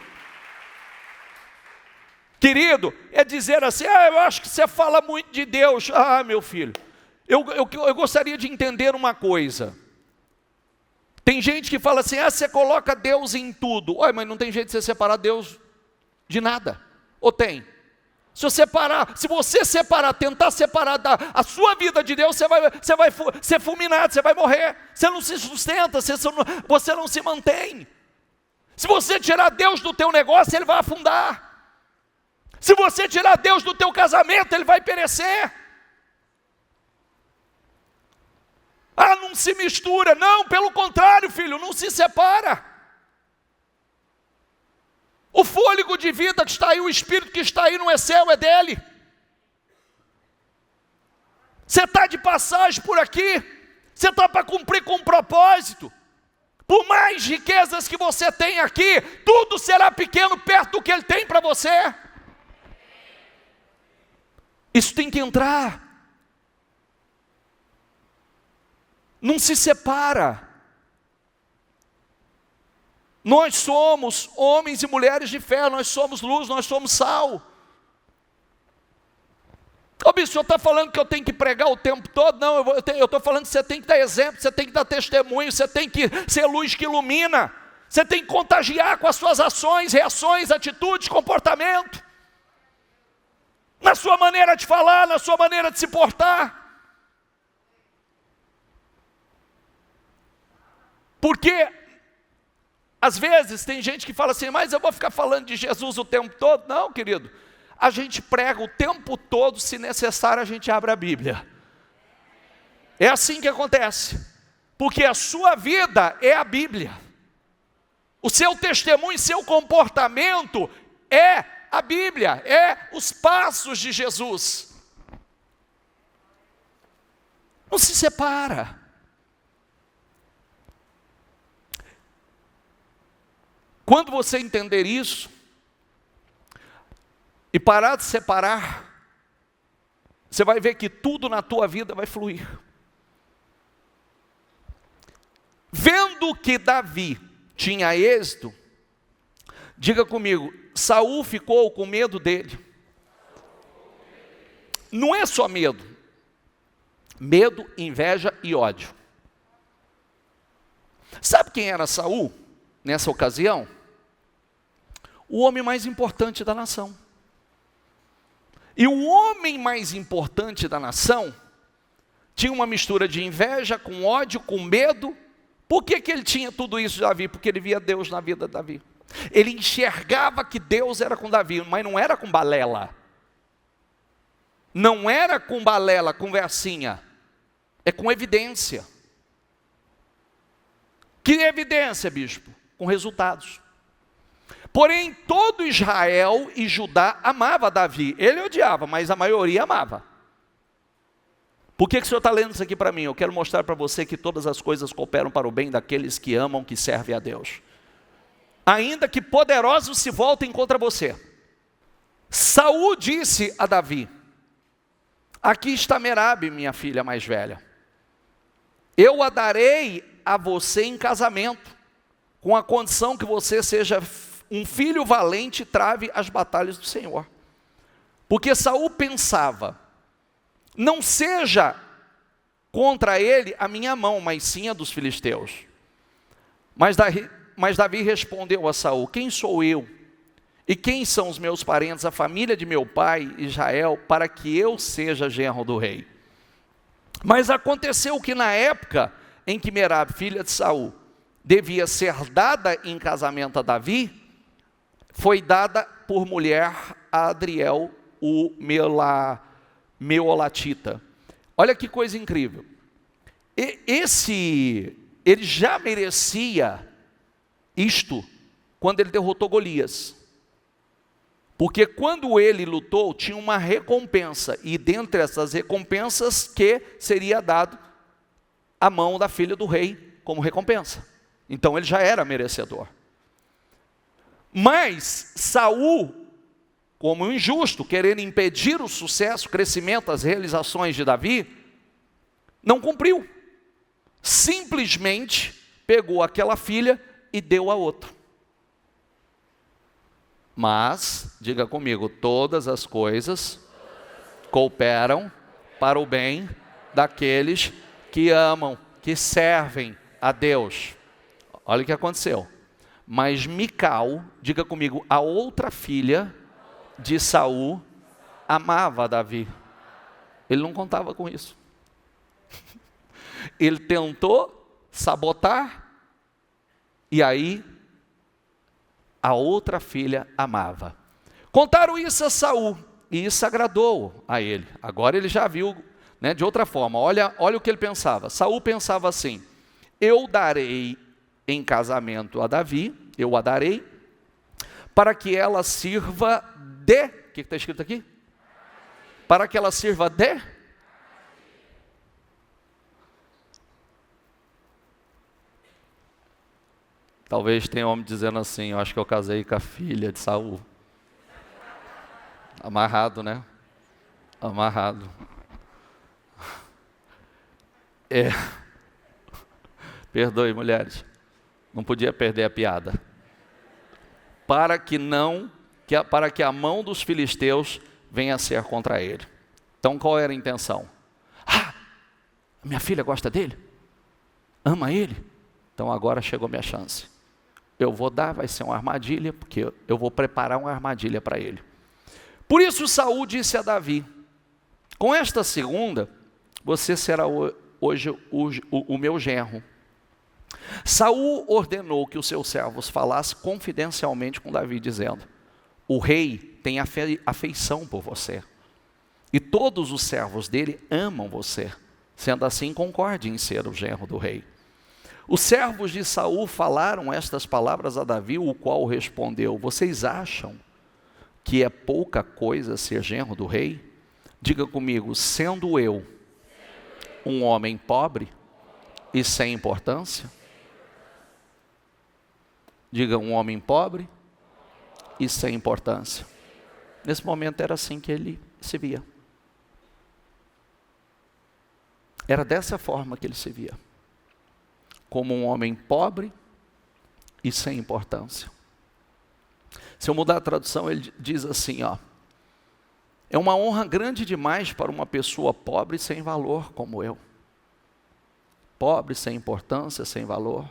Querido, é dizer assim, eu acho que você fala muito de Deus. Meu filho, eu gostaria de entender uma coisa. Tem gente que fala assim, você coloca Deus em tudo. Mas não tem jeito de você separar Deus de nada. Ou tem? Se você separar, tentar separar a sua vida de Deus, você vai ser fulminado, você vai morrer. Você não se sustenta, você não se mantém. Se você tirar Deus do teu negócio, ele vai afundar. Se você tirar Deus do teu casamento, ele vai perecer. Não se mistura. Não, pelo contrário, filho, não se separa. O fôlego de vida que está aí, o Espírito que está aí não é seu, é dele. Você está de passagem por aqui. Você está para cumprir com um propósito. Por mais riquezas que você tem aqui, tudo será pequeno perto do que ele tem para você. Isso tem que entrar. Não se separa. Nós somos homens e mulheres de fé, nós somos luz, nós somos sal. O senhor está falando que eu tenho que pregar o tempo todo? Não, eu estou falando que você tem que dar exemplo, você tem que dar testemunho, você tem que ser luz que ilumina, você tem que contagiar com as suas ações, reações, atitudes, comportamento, na sua maneira de falar, na sua maneira de se portar. Porque às vezes tem gente que fala assim, mas eu vou ficar falando de Jesus o tempo todo. Não, querido, a gente prega o tempo todo, se necessário a gente abre a Bíblia. É assim que acontece, porque a sua vida é a Bíblia. O seu testemunho, seu comportamento é a Bíblia, é os passos de Jesus. Não se separa. Quando você entender isso, e parar de separar, você vai ver que tudo na tua vida vai fluir. Vendo que Davi tinha êxito, diga comigo, Saul ficou com medo dele. Não é só medo, inveja e ódio. Sabe quem era Saul nessa ocasião? O homem mais importante da nação. E o homem mais importante da nação tinha uma mistura de inveja, com ódio, com medo. Por que ele tinha tudo isso de Davi? Porque ele via Deus na vida de Davi. Ele enxergava que Deus era com Davi, mas não era com balela. Não era com balela, conversinha. É com evidência. Que evidência, bispo? Com resultados. Porém, todo Israel e Judá amava Davi. Ele odiava, mas a maioria amava. Por que o senhor está lendo isso aqui para mim? Eu quero mostrar para você que todas as coisas cooperam para o bem daqueles que amam, que servem a Deus. Ainda que poderosos se voltem contra você. Saul disse a Davi, aqui está Merabe, minha filha mais velha. Eu a darei a você em casamento, com a condição que você seja um filho valente e trave as batalhas do Senhor. Porque Saul pensava, não seja contra ele a minha mão, mas sim a dos filisteus. Mas Davi respondeu a Saul, quem sou eu? E quem são os meus parentes, a família de meu pai, Israel, para que eu seja genro do rei? Mas aconteceu que na época em que Merabe, filha de Saul, devia ser dada em casamento a Davi, foi dada por mulher a Adriel, o Meolatita. Olha que coisa incrível. Ele já merecia isto quando ele derrotou Golias. Porque quando ele lutou, tinha uma recompensa, e dentre essas recompensas que seria dado a mão da filha do rei como recompensa. Então ele já era merecedor. Mas Saul, como injusto, querendo impedir o sucesso, o crescimento, as realizações de Davi, não cumpriu. Simplesmente pegou aquela filha e deu a outro. Mas, diga comigo, todas as coisas cooperam para o bem daqueles que amam, que servem a Deus. Olha o que aconteceu. Mas Mical, diga comigo, a outra filha de Saul, amava Davi. Ele não contava com isso. Ele tentou sabotar, e aí a outra filha amava. Contaram isso a Saul, e isso agradou a ele. Agora ele já viu, né, de outra forma. Olha o que ele pensava. Saul pensava assim: eu darei em casamento a Davi, eu a darei, para que ela sirva de... O que está escrito aqui? Para que ela sirva de... Talvez tenha homem dizendo assim: eu acho que eu casei com a filha de Saul. Amarrado, né? Amarrado. Perdoe, mulheres. Não podia perder a piada. Para que a mão dos filisteus venha a ser contra ele. Então qual era a intenção? Minha filha gosta dele? Ama ele? Então agora chegou a minha chance. Eu vou dar, vai ser uma armadilha, porque eu vou preparar uma armadilha para ele. Por isso Saul disse a Davi: com esta segunda, você será hoje o meu genro. Saul ordenou que os seus servos falassem confidencialmente com Davi, dizendo: o rei tem afeição por você, e todos os servos dele amam você. Sendo assim, concorde em ser o genro do rei. Os servos de Saul falaram estas palavras a Davi, o qual respondeu: vocês acham que é pouca coisa ser genro do rei? Diga comigo: sendo eu um homem pobre e sem importância? Diga: um homem pobre e sem importância. Nesse momento era assim que ele se via. Era dessa forma que ele se via. Como um homem pobre e sem importância. Se eu mudar a tradução, ele diz assim, é uma honra grande demais para uma pessoa pobre e sem valor como eu. Pobre, sem importância, sem valor.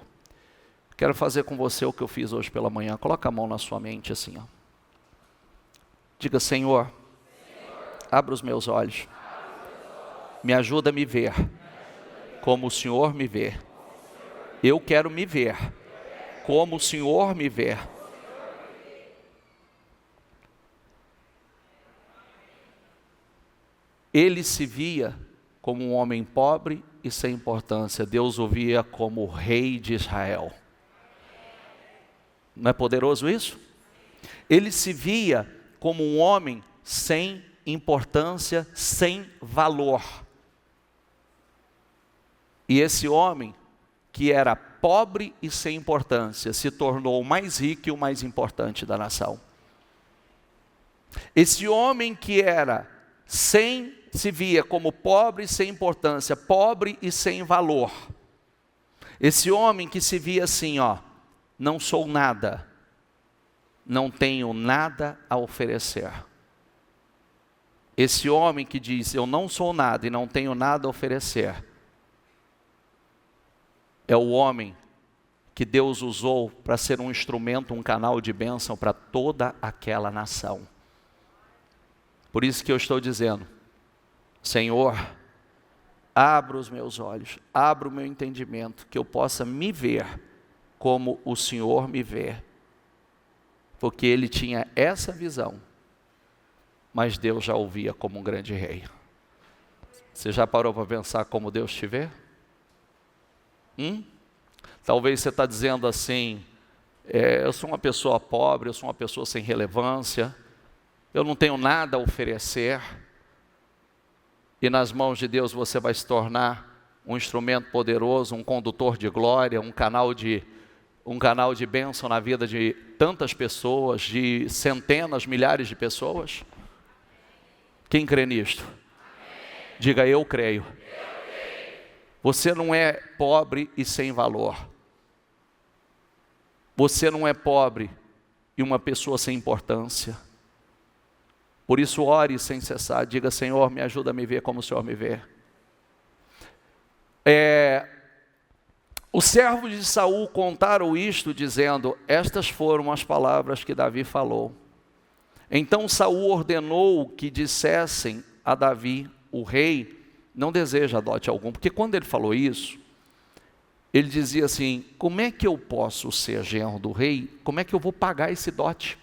Quero fazer com você o que eu fiz hoje pela manhã. Coloca a mão na sua mente assim, Diga: Senhor, abra os meus olhos. Me ajuda a me ver como o Senhor me vê. Eu quero me ver como o Senhor me vê. Ele se via como um homem pobre e sem importância. Deus o via como o rei de Israel. Não é poderoso isso? Ele se via como um homem sem importância, sem valor. E esse homem, que era pobre e sem importância, se tornou o mais rico e o mais importante da nação. Esse homem que se via como pobre e sem importância, pobre e sem valor. Esse homem que se via assim, não sou nada, não tenho nada a oferecer. Esse homem que diz: eu não sou nada e não tenho nada a oferecer, é o homem que Deus usou para ser um instrumento, um canal de bênção para toda aquela nação. Por isso que eu estou dizendo: Senhor, abra os meus olhos, abra o meu entendimento, que eu possa me ver como o Senhor me vê. Porque ele tinha essa visão, mas Deus já o via como um grande rei. Você já parou para pensar como Deus te vê? Talvez você está dizendo assim: eu sou uma pessoa pobre, eu sou uma pessoa sem relevância, eu não tenho nada a oferecer. E nas mãos de Deus você vai se tornar um instrumento poderoso, um condutor de glória, um canal de bênção na vida de tantas pessoas, de centenas, milhares de pessoas. Quem crê nisto? Diga: eu creio. Você não é pobre e sem valor. Você não é pobre e uma pessoa sem importância. Por isso ore sem cessar, diga: Senhor, me ajuda a me ver como o Senhor me vê. Os servos de Saul contaram isto, dizendo: estas foram as palavras que Davi falou. Então Saul ordenou que dissessem a Davi: o rei não deseja dote algum. Porque quando ele falou isso, ele dizia assim: como é que eu posso ser genro do rei? Como é que eu vou pagar esse dote?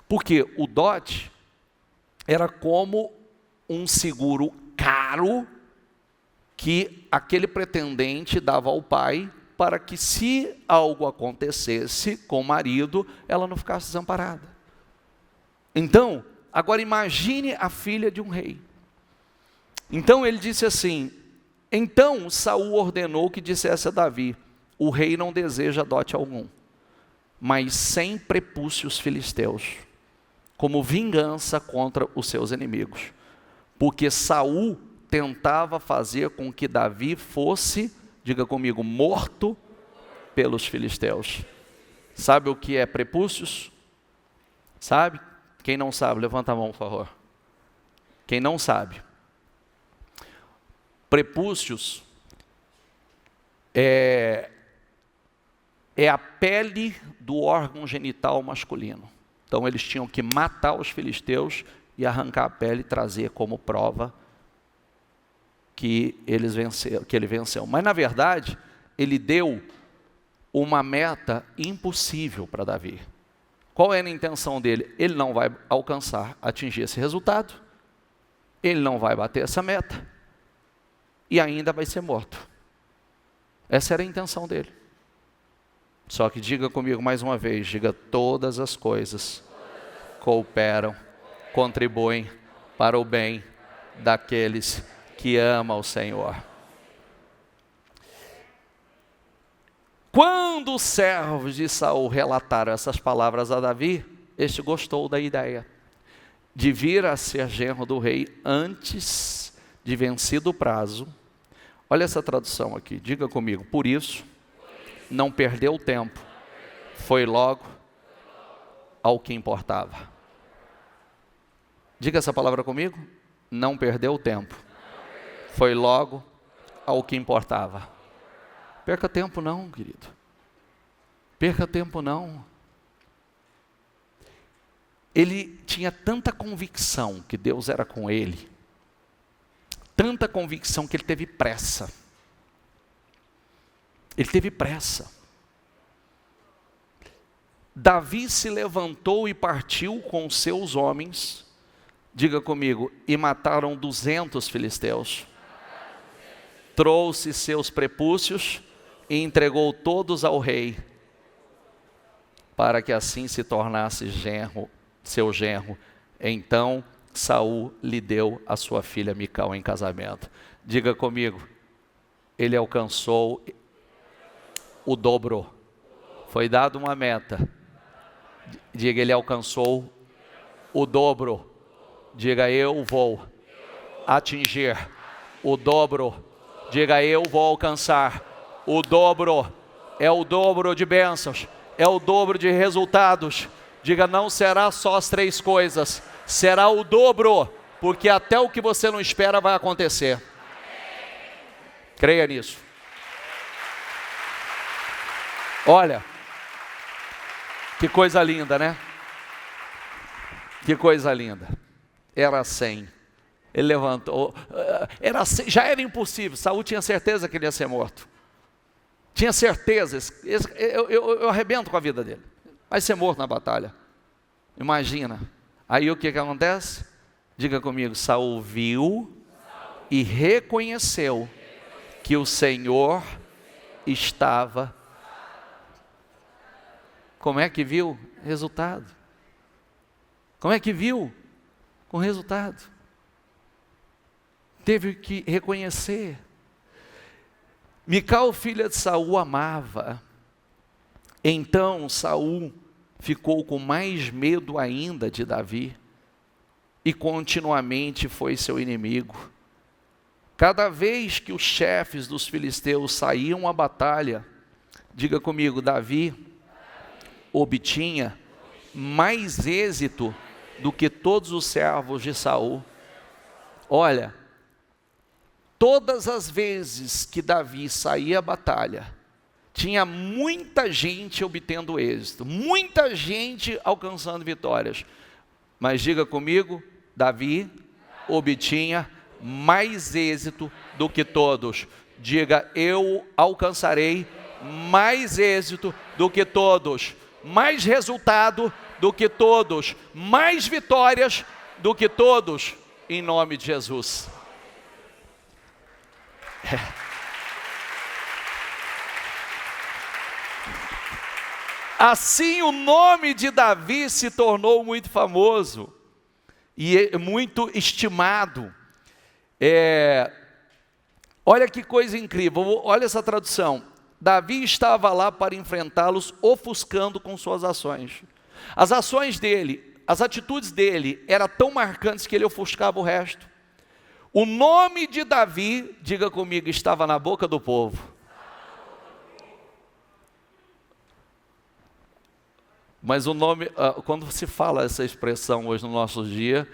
Porque o dote era como um seguro caro que aquele pretendente dava ao pai, para que, se algo acontecesse com o marido, ela não ficasse desamparada. Então, agora imagine a filha de um rei. Então ele disse assim: então Saul ordenou que dissesse a Davi: o rei não deseja dote algum, mas 100 prepúcios filisteus, como vingança contra os seus inimigos. Porque Saul tentava fazer com que Davi fosse, diga comigo, morto pelos filisteus. Sabe o que é prepúcios? Sabe? Quem não sabe, levanta a mão, por favor. Quem não sabe. Prepúcios é a pele do órgão genital masculino. Então eles tinham que matar os filisteus e arrancar a pele e trazer como prova que ele venceu. Mas na verdade, ele deu uma meta impossível para Davi. Qual era a intenção dele? Ele não vai atingir esse resultado, ele não vai bater essa meta, e ainda vai ser morto. Essa era a intenção dele. Só que diga comigo mais uma vez, diga: todas as coisas cooperam, contribuem para o bem daqueles que amam o Senhor. Quando os servos de Saul relataram essas palavras a Davi, este gostou da ideia de vir a ser genro do rei antes de vencido o prazo. Olha essa tradução aqui, diga comigo: por isso, não perdeu tempo, foi logo ao que importava. Diga essa palavra comigo: não perdeu tempo, foi logo ao que importava. Perca tempo não, querido. Perca tempo não. Ele tinha tanta convicção que Deus era com ele, tanta convicção que ele teve pressa. Ele teve pressa. Davi se levantou e partiu com seus homens, diga comigo, e mataram 200 filisteus. Trouxe seus prepúcios e entregou todos ao rei, para que assim se tornasse seu genro. Então Saul lhe deu a sua filha Mical em casamento. Diga comigo: ele alcançou o dobro. Foi dado uma meta. Diga: ele alcançou o dobro. Diga: eu vou atingir o dobro. Diga: eu vou alcançar o dobro. É o dobro de bênçãos, é o dobro de resultados. Diga: não será só as 3 coisas, será o dobro, porque até o que você não espera vai acontecer. Creia nisso. Olha, que coisa linda, né? Que coisa linda. Era 100. Ele levantou, já era impossível. Saul tinha certeza que ele ia ser morto. Tinha certeza, eu arrebento com a vida dele. Vai ser morto na batalha. Imagina. Aí o que acontece? Diga comigo: Saul viu e reconheceu que o Senhor estava. Como é que viu? Resultado. Como é que viu? Com resultado. Teve que reconhecer. Mical, filha de Saul, amava. Então Saul ficou com mais medo ainda de Davi, e continuamente foi seu inimigo. Cada vez que os chefes dos filisteus saíam à batalha, Diga comigo, Davi obtinha mais êxito do que todos os servos de Saul. Olha, todas as vezes que Davi saía à batalha, tinha muita gente obtendo êxito, muita gente alcançando vitórias. Mas diga comigo, Davi obtinha mais êxito do que todos. Diga, eu alcançarei mais êxito do que todos, mais resultado do que todos, mais vitórias do que todos, em nome de Jesus. Assim o nome de Davi se tornou muito famoso e muito estimado. Olha que coisa incrível, olha essa tradução. Davi estava lá para enfrentá-los, ofuscando com suas ações. As ações dele, as atitudes dele eram tão marcantes que ele ofuscava o resto. O nome de Davi, diga comigo, estava na boca do povo. Mas o nome, quando se fala essa expressão hoje no nosso dia,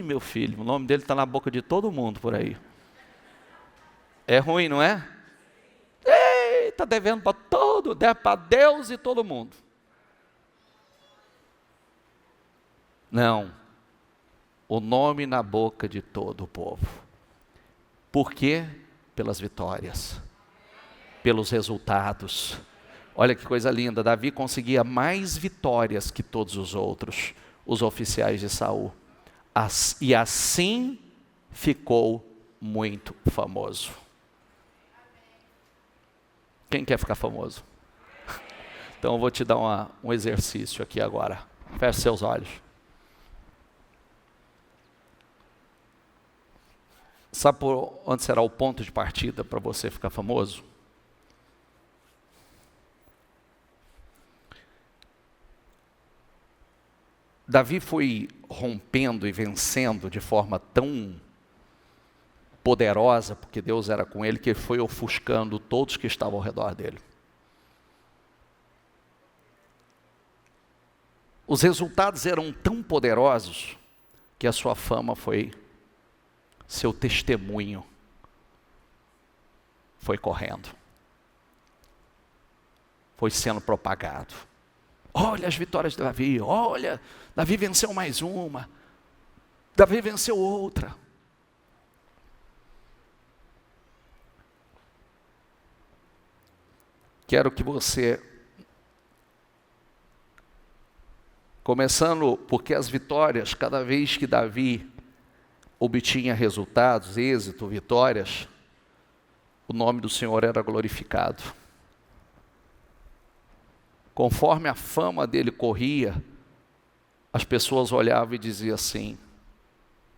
meu filho, o nome dele está na boca de todo mundo por aí. É ruim, não é? Está devendo para todo, deve para Deus e todo mundo. Não, o nome na boca de todo o povo. Por quê? Pelas vitórias, pelos resultados. Olha que coisa linda, Davi conseguia mais vitórias que todos os outros, os oficiais de Saul. E assim ficou muito famoso. Quem quer ficar famoso? Então eu vou te dar um exercício aqui agora. Feche seus olhos. Sabe por onde será o ponto de partida para você ficar famoso? Davi foi rompendo e vencendo de forma tão poderosa, porque Deus era com ele, que ele foi ofuscando todos que estavam ao redor dele. Os resultados eram tão poderosos que a sua fama foi, seu testemunho foi correndo, foi sendo propagado. Olha as vitórias de Davi, olha, Davi venceu mais uma, Davi venceu outra. Quero que você, começando porque as vitórias, cada vez que Davi obtinha resultados, êxito, vitórias, o nome do Senhor era glorificado. Conforme a fama dele corria, as pessoas olhavam e diziam assim,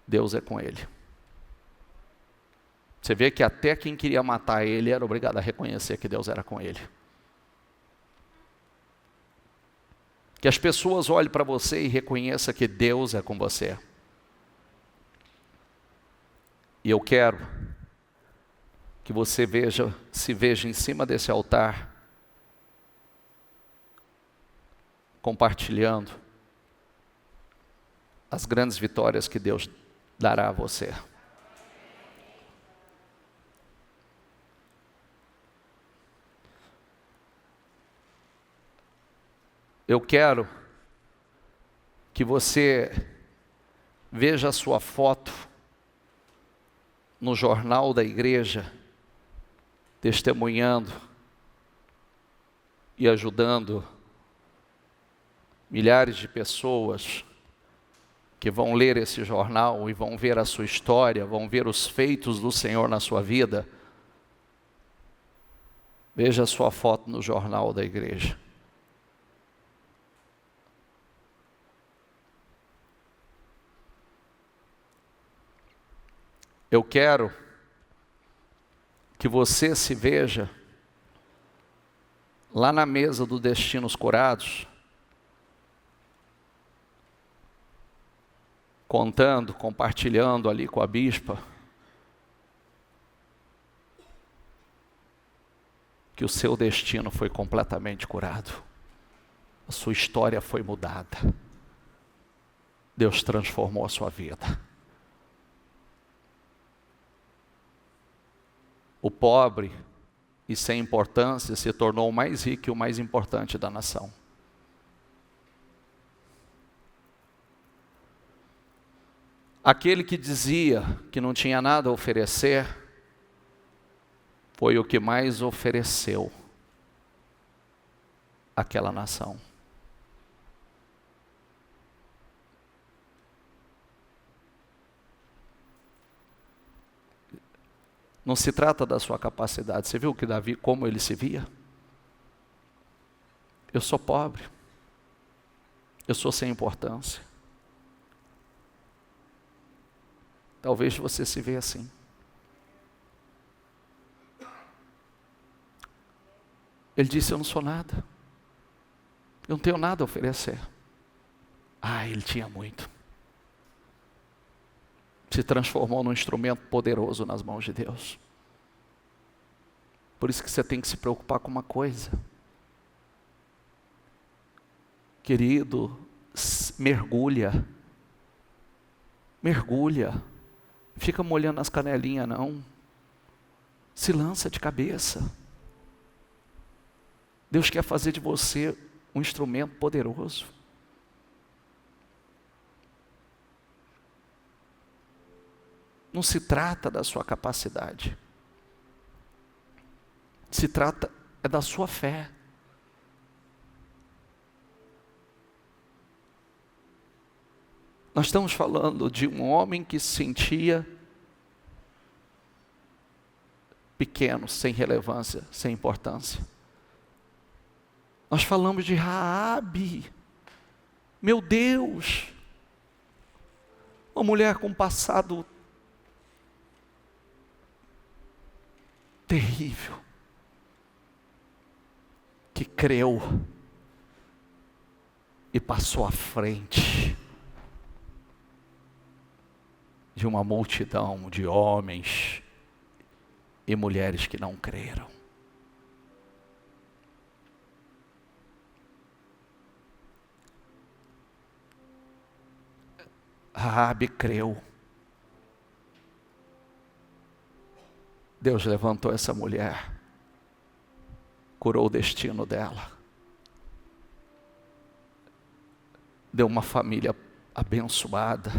Deus é com ele. Você vê que até quem queria matar ele era obrigado a reconhecer que Deus era com ele. Que as pessoas olhem para você e reconheçam que Deus é com você. E eu quero que você se veja em cima desse altar, compartilhando as grandes vitórias que Deus dará a você. Eu quero que você veja a sua foto no jornal da igreja, testemunhando e ajudando milhares de pessoas que vão ler esse jornal e vão ver a sua história, vão ver os feitos do Senhor na sua vida. Veja a sua foto no jornal da igreja. Eu quero que você se veja lá na mesa do Destinos Curados, contando, compartilhando ali com a bispa, que o seu destino foi completamente curado. A sua história foi mudada. Deus transformou a sua vida. O pobre e sem importância se tornou o mais rico e o mais importante da nação. Aquele que dizia que não tinha nada a oferecer, foi o que mais ofereceu àquela nação. Não se trata da sua capacidade. Você viu que Davi, como ele se via? Eu sou pobre. Eu sou sem importância. Talvez você se veja assim. Ele disse, eu não sou nada. Eu não tenho nada a oferecer. Ele tinha muito. Se transformou num instrumento poderoso nas mãos de Deus. Por isso que você tem que se preocupar com uma coisa. Querido, mergulha. Mergulha. Fica molhando as canelinhas não. Se lança de cabeça. Deus quer fazer de você um instrumento poderoso. Não se trata da sua capacidade. Se trata da sua fé. Nós estamos falando de um homem que se sentia pequeno, sem relevância, sem importância. Nós falamos de Raabe. Meu Deus! Uma mulher com um passado terrível, que creu e passou à frente de uma multidão de homens e mulheres que não creram. Raabe creu. Deus levantou essa mulher, curou o destino dela, deu uma família abençoada,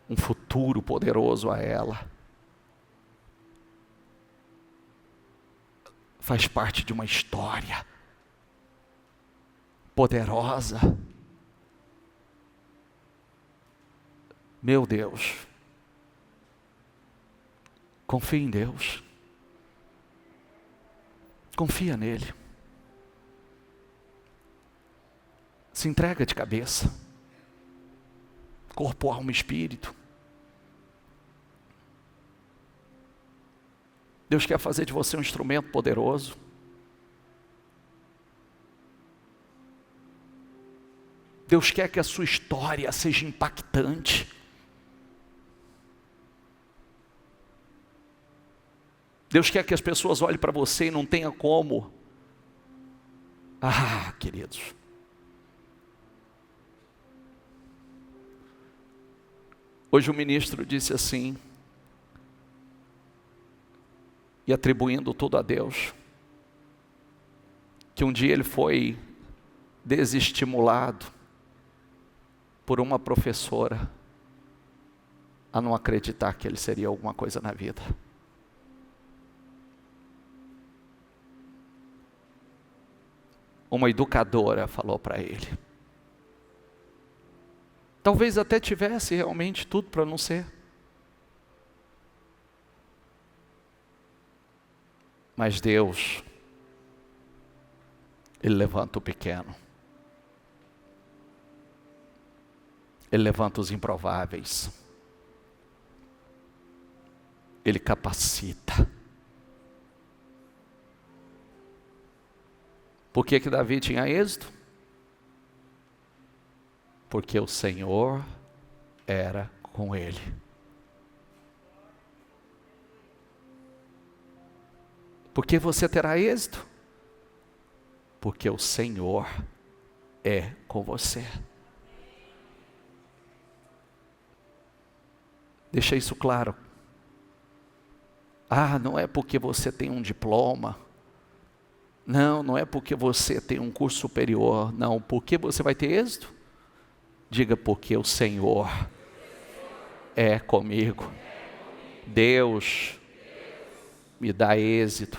um futuro poderoso a ela. Faz parte de uma história poderosa. Meu Deus. Confia em Deus. Confia nele. Se entrega de cabeça. Corpo, alma e espírito. Deus quer fazer de você um instrumento poderoso. Deus quer que a sua história seja impactante. Deus quer que as pessoas olhem para você e não tenha como. Queridos. Hoje o ministro disse assim, e atribuindo tudo a Deus, que um dia ele foi desestimulado por uma professora a não acreditar que ele seria alguma coisa na vida. Uma educadora falou para ele. Talvez até tivesse realmente tudo para não ser. Mas Deus, Ele levanta o pequeno. Ele levanta os improváveis. Ele capacita. Por que Davi tinha êxito? Porque o Senhor era com ele. Por que você terá êxito? Porque o Senhor é com você. Deixa isso claro. Não é porque você tem um diploma. Não é porque você tem um curso superior. Não, porque você vai ter êxito? Diga, porque o Senhor é comigo. Deus me dá êxito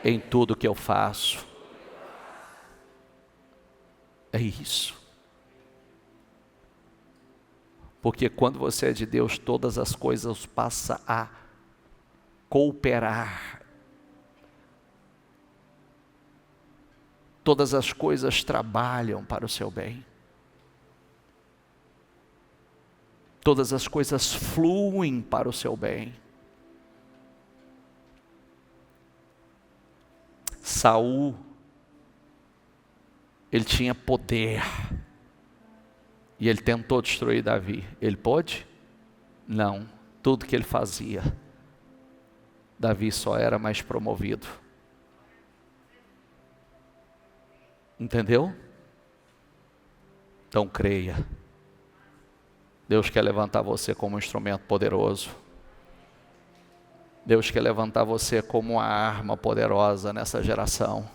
em tudo que eu faço. É isso. Porque quando você é de Deus, todas as coisas passam a cooperar. Todas as coisas trabalham para o seu bem. Todas as coisas fluem para o seu bem. Saul, ele tinha poder. E ele tentou destruir Davi. Ele pôde? Não. Tudo que ele fazia, Davi só era mais promovido. Entendeu? Então creia. Deus quer levantar você como um instrumento poderoso. Deus quer levantar você como uma arma poderosa nessa geração.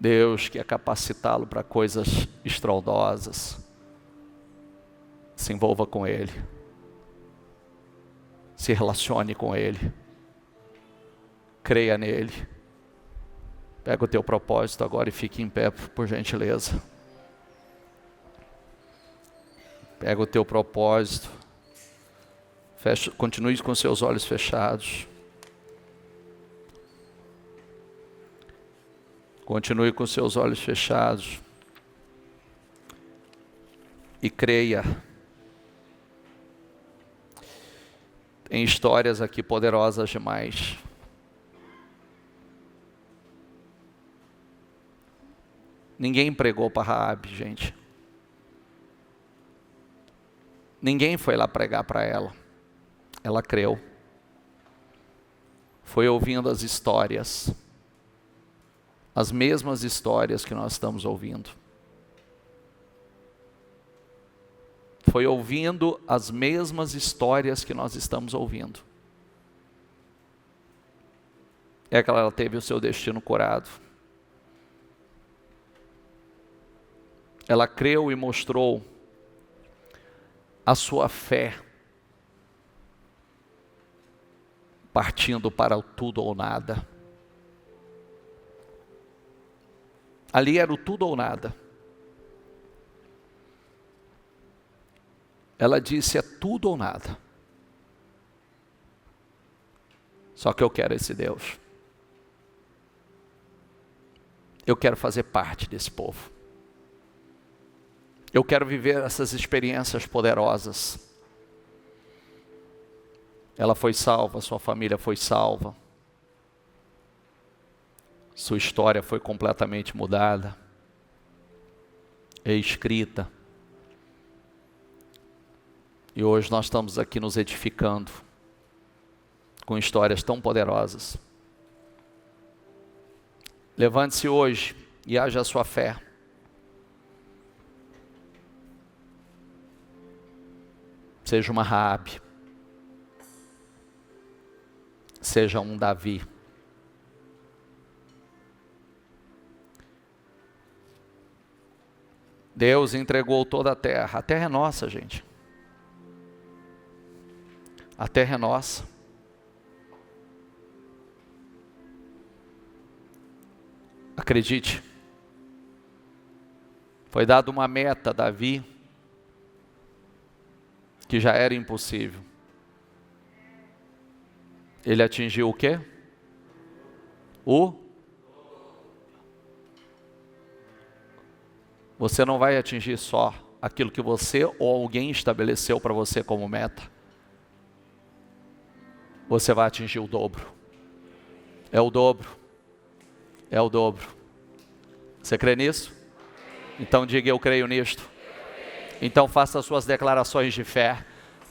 Deus quer capacitá-lo para coisas estrondosas. Se envolva com Ele. Se relacione com Ele. Creia nele. Pega o teu propósito agora e fique em pé, por gentileza. Pega o teu propósito. Continue com seus olhos fechados. Continue com seus olhos fechados. E creia. Tem histórias aqui poderosas demais. Ninguém pregou para Raabe, gente. Ninguém foi lá pregar para ela. Ela creu. Foi ouvindo as histórias. As mesmas histórias que nós estamos ouvindo. Foi ouvindo as mesmas histórias que nós estamos ouvindo. É que ela teve o seu destino curado. Ela creu e mostrou a sua fé, partindo para o tudo ou nada. Ali era o tudo ou nada. Ela disse, é tudo ou nada. Só que eu quero esse Deus. Eu quero fazer parte desse povo. Eu quero viver essas experiências poderosas. Ela foi salva, sua família foi salva. Sua história foi completamente mudada. Escrita. E hoje nós estamos aqui nos edificando com histórias tão poderosas. Levante-se hoje e haja a sua fé. Seja uma Raabe. Seja um Davi. Deus entregou toda a terra. A terra é nossa, gente. A terra é nossa. Acredite. Foi dada uma meta a Davi, que já era impossível. Ele atingiu o quê? Você não vai atingir só aquilo que você ou alguém estabeleceu para você como meta. Você vai atingir o dobro. É o dobro. É o dobro. Você crê nisso? Então diga, eu creio nisto. Então faça as suas declarações de fé.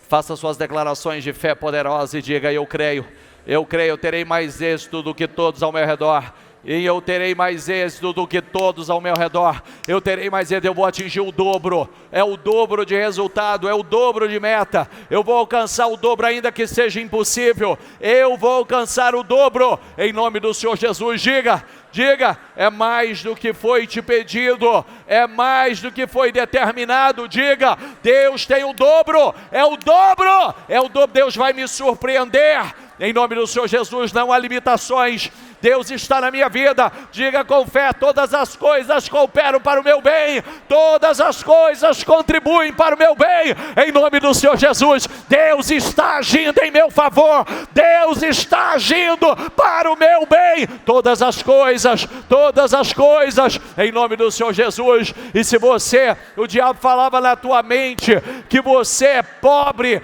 Faça suas declarações de fé poderosas e diga: eu creio, eu terei mais êxito do que todos ao meu redor. E eu terei mais êxito do que todos ao meu redor. Eu terei mais êxito, eu vou atingir o dobro. É o dobro de resultado, é o dobro de meta. Eu vou alcançar o dobro, ainda que seja impossível. Eu vou alcançar o dobro, em nome do Senhor Jesus. Diga, é mais do que foi te pedido, é mais do que foi determinado. Diga, Deus tem o dobro, é o dobro, Deus vai me surpreender. Em nome do Senhor Jesus, não há limitações. Deus está na minha vida. Diga com fé: todas as coisas cooperam para o meu bem, todas as coisas contribuem para o meu bem. Em nome do Senhor Jesus, Deus está agindo em meu favor, Deus está agindo para o meu bem. Todas as coisas, em nome do Senhor Jesus. E se o diabo falava na tua mente que você é pobre,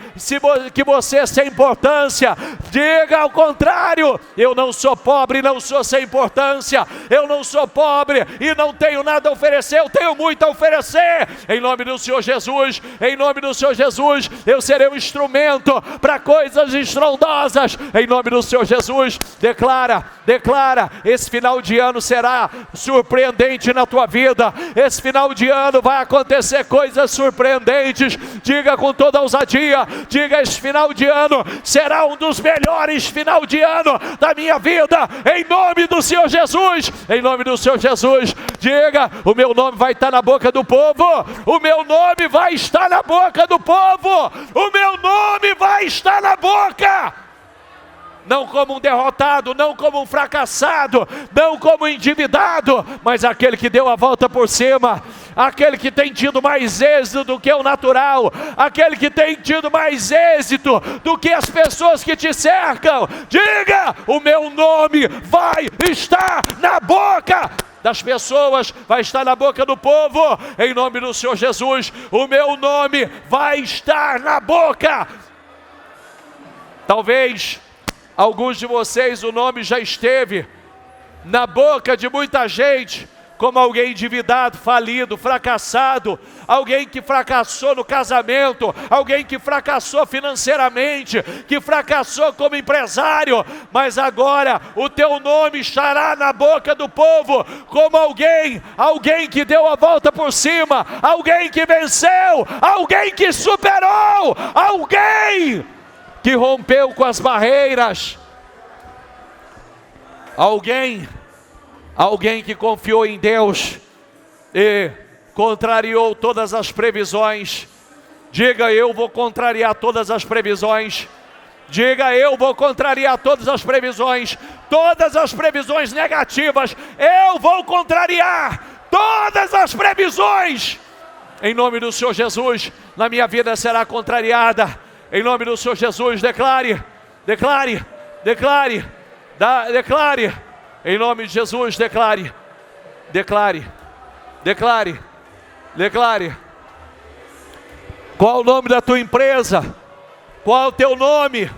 que você é sem importância, diga ao contrário: eu não sou pobre, não sou sem importância, eu não sou pobre e não tenho nada a oferecer, eu tenho muito a oferecer. Em nome do Senhor Jesus, em nome do Senhor Jesus, eu serei um instrumento para coisas estrondosas. Em nome do Senhor Jesus, declara, esse final de ano será surpreendente na tua vida. Esse final de ano vai acontecer coisas surpreendentes. Diga com toda ousadia, diga: esse final de ano será um dos melhores final de ano da minha vida. Em nome do Senhor Jesus, em nome do Senhor Jesus. Diga: o meu nome vai estar na boca do povo, o meu nome vai estar na boca do povo, o meu nome vai estar na boca. Não como um derrotado, não como um fracassado, não como um endividado, mas aquele que deu a volta por cima, aquele que tem tido mais êxito do que o natural, aquele que tem tido mais êxito do que as pessoas que te cercam. Diga: o meu nome vai estar na boca das pessoas, vai estar na boca do povo. Em nome do Senhor Jesus, o meu nome vai estar na boca. Talvez alguns de vocês, o nome já esteve na boca de muita gente, como alguém endividado, falido, fracassado, alguém que fracassou no casamento, alguém que fracassou financeiramente, que fracassou como empresário, mas agora o teu nome estará na boca do povo, como alguém que deu a volta por cima, alguém que venceu, alguém que superou, alguém que rompeu com as barreiras, alguém que confiou em Deus e contrariou todas as previsões. Diga: eu vou contrariar todas as previsões. Diga: eu vou contrariar todas as previsões negativas, eu vou contrariar todas as previsões. Em nome do Senhor Jesus, na minha vida será contrariada. Em nome do Senhor Jesus, declare. Em nome de Jesus, declare. Qual o nome da tua empresa? Qual é o teu nome?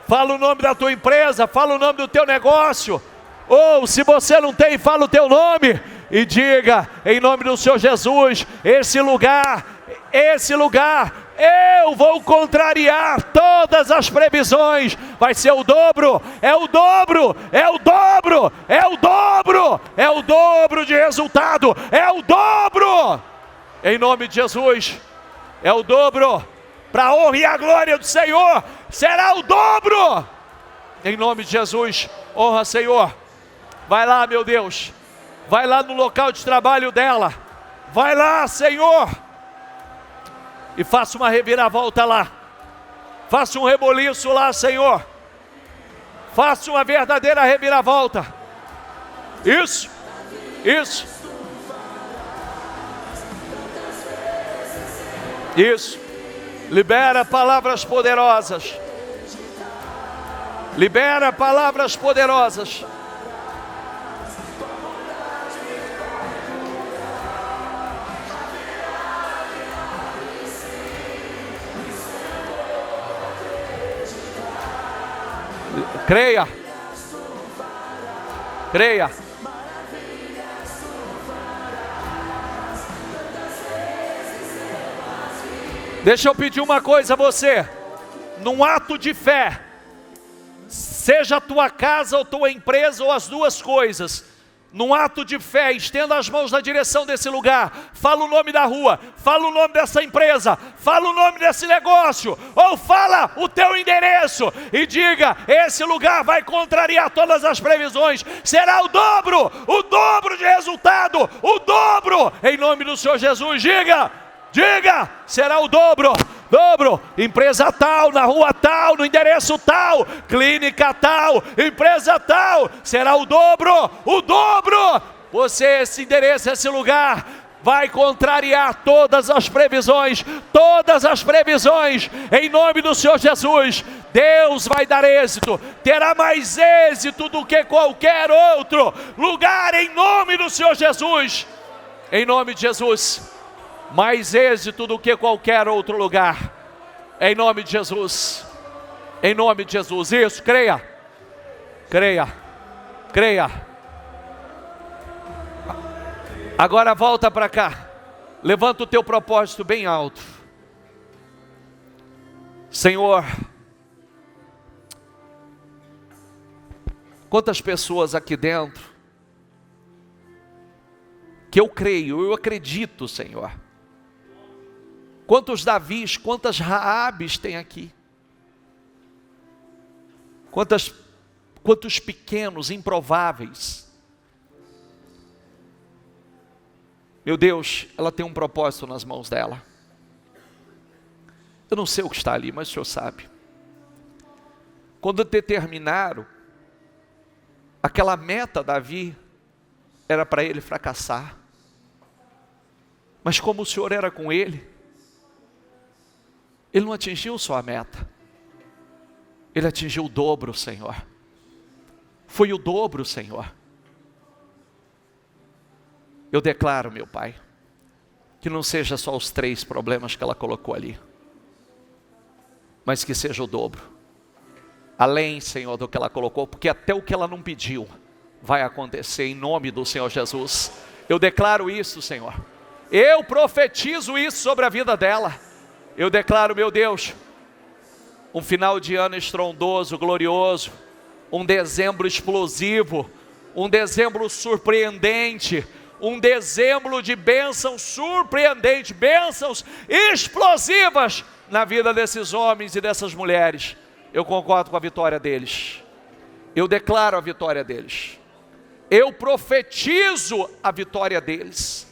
Fala o nome da tua empresa, fala o nome do teu negócio. Ou se você não tem, fala o teu nome e diga: em nome do Senhor Jesus, esse lugar, eu vou contrariar todas as previsões. Vai ser o dobro, é o dobro de resultado, é o dobro. Em nome de Jesus, é o dobro, para a honra e a glória do Senhor, será o dobro. Em nome de Jesus, honra, Senhor. Vai lá, meu Deus, vai lá no local de trabalho dela, vai lá, Senhor, e faça uma reviravolta lá, faça um reboliço lá, Senhor, faça uma verdadeira reviravolta. Isso, libera palavras poderosas, creia. Deixa eu pedir uma coisa a você. num ato de fé, seja a tua casa ou tua empresa ou as duas coisas, num ato de fé, estenda as mãos na direção desse lugar, fala o nome da rua, fala o nome dessa empresa, fala o nome desse negócio, ou fala o teu endereço e diga: esse lugar vai contrariar todas as previsões, será o dobro de resultado, o dobro, em nome do Senhor Jesus. Diga, será o dobro, empresa tal, na rua tal, no endereço tal, clínica tal, empresa tal, será o dobro, esse endereço, esse lugar, vai contrariar todas as previsões, em nome do Senhor Jesus. Deus vai dar êxito, terá mais êxito do que qualquer outro lugar, em nome do Senhor Jesus, em nome de Jesus. Mais êxito do que qualquer outro lugar, em nome de Jesus, em nome de Jesus. Isso, creia. Agora volta para cá, levanta o teu propósito bem alto. Senhor, quantas pessoas aqui dentro que eu creio, eu acredito, Senhor. Quantos Davis, quantas Raabes tem aqui? Quantos pequenos, improváveis. Meu Deus, ela tem um propósito nas mãos dela. Eu não sei o que está ali, mas o Senhor sabe. Quando determinaram, aquela meta, Davi, era para ele fracassar. Mas como o Senhor era com ele, ele não atingiu só a meta, ele atingiu o dobro, Senhor. Foi o dobro, Senhor. Eu declaro, meu Pai, que não seja só os 3 problemas que ela colocou ali, mas que seja o dobro. Além, Senhor, do que ela colocou, porque até o que ela não pediu vai acontecer em nome do Senhor Jesus. Eu declaro isso, Senhor. Eu profetizo isso sobre a vida dela. Eu declaro, meu Deus, um final de ano estrondoso, glorioso, um dezembro explosivo, um dezembro surpreendente, um dezembro de bênçãos surpreendentes, bênçãos explosivas na vida desses homens e dessas mulheres. Eu concordo com a vitória deles. Eu declaro a vitória deles. Eu profetizo a vitória deles.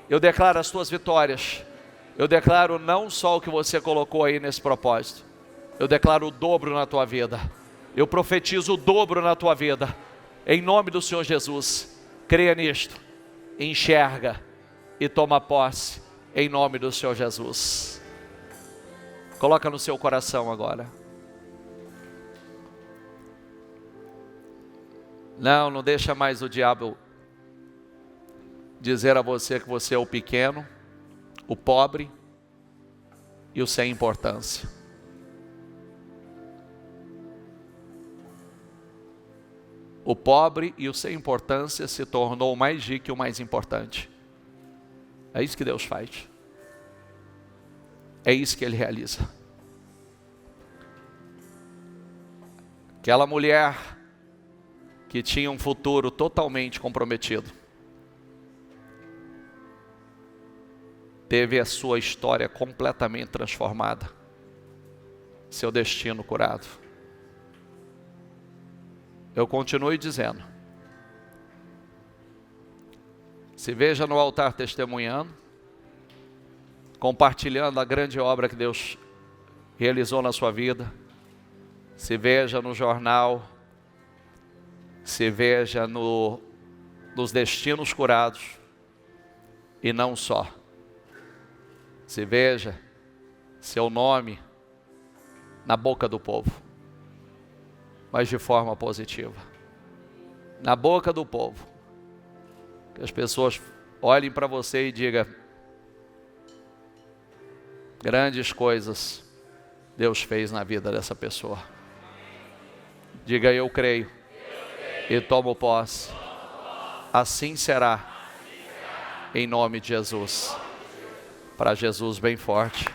Eu declaro as tuas vitórias. Eu declaro não só o que você colocou aí nesse propósito. Eu declaro o dobro na tua vida. Eu profetizo o dobro na tua vida. Em nome do Senhor Jesus. Creia nisto. Enxerga e toma posse. Em nome do Senhor Jesus. Coloca no seu coração agora. Não deixa mais o diabo dizer a você que você é o pequeno, o pobre e o sem importância. O pobre e o sem importância se tornou o mais rico e o mais importante. É isso que Deus faz. É isso que Ele realiza. Aquela mulher que tinha um futuro totalmente comprometido, teve a sua história completamente transformada, seu destino curado. Eu continuo dizendo, se veja no altar testemunhando, compartilhando a grande obra que Deus realizou na sua vida, se veja no jornal, se veja nos destinos curados, e não só. Se veja seu nome na boca do povo, mas de forma positiva. Na boca do povo. Que as pessoas olhem para você e digam: grandes coisas Deus fez na vida dessa pessoa. Diga: eu creio e tomo posse. Assim será. Em nome de Jesus. Para Jesus bem forte.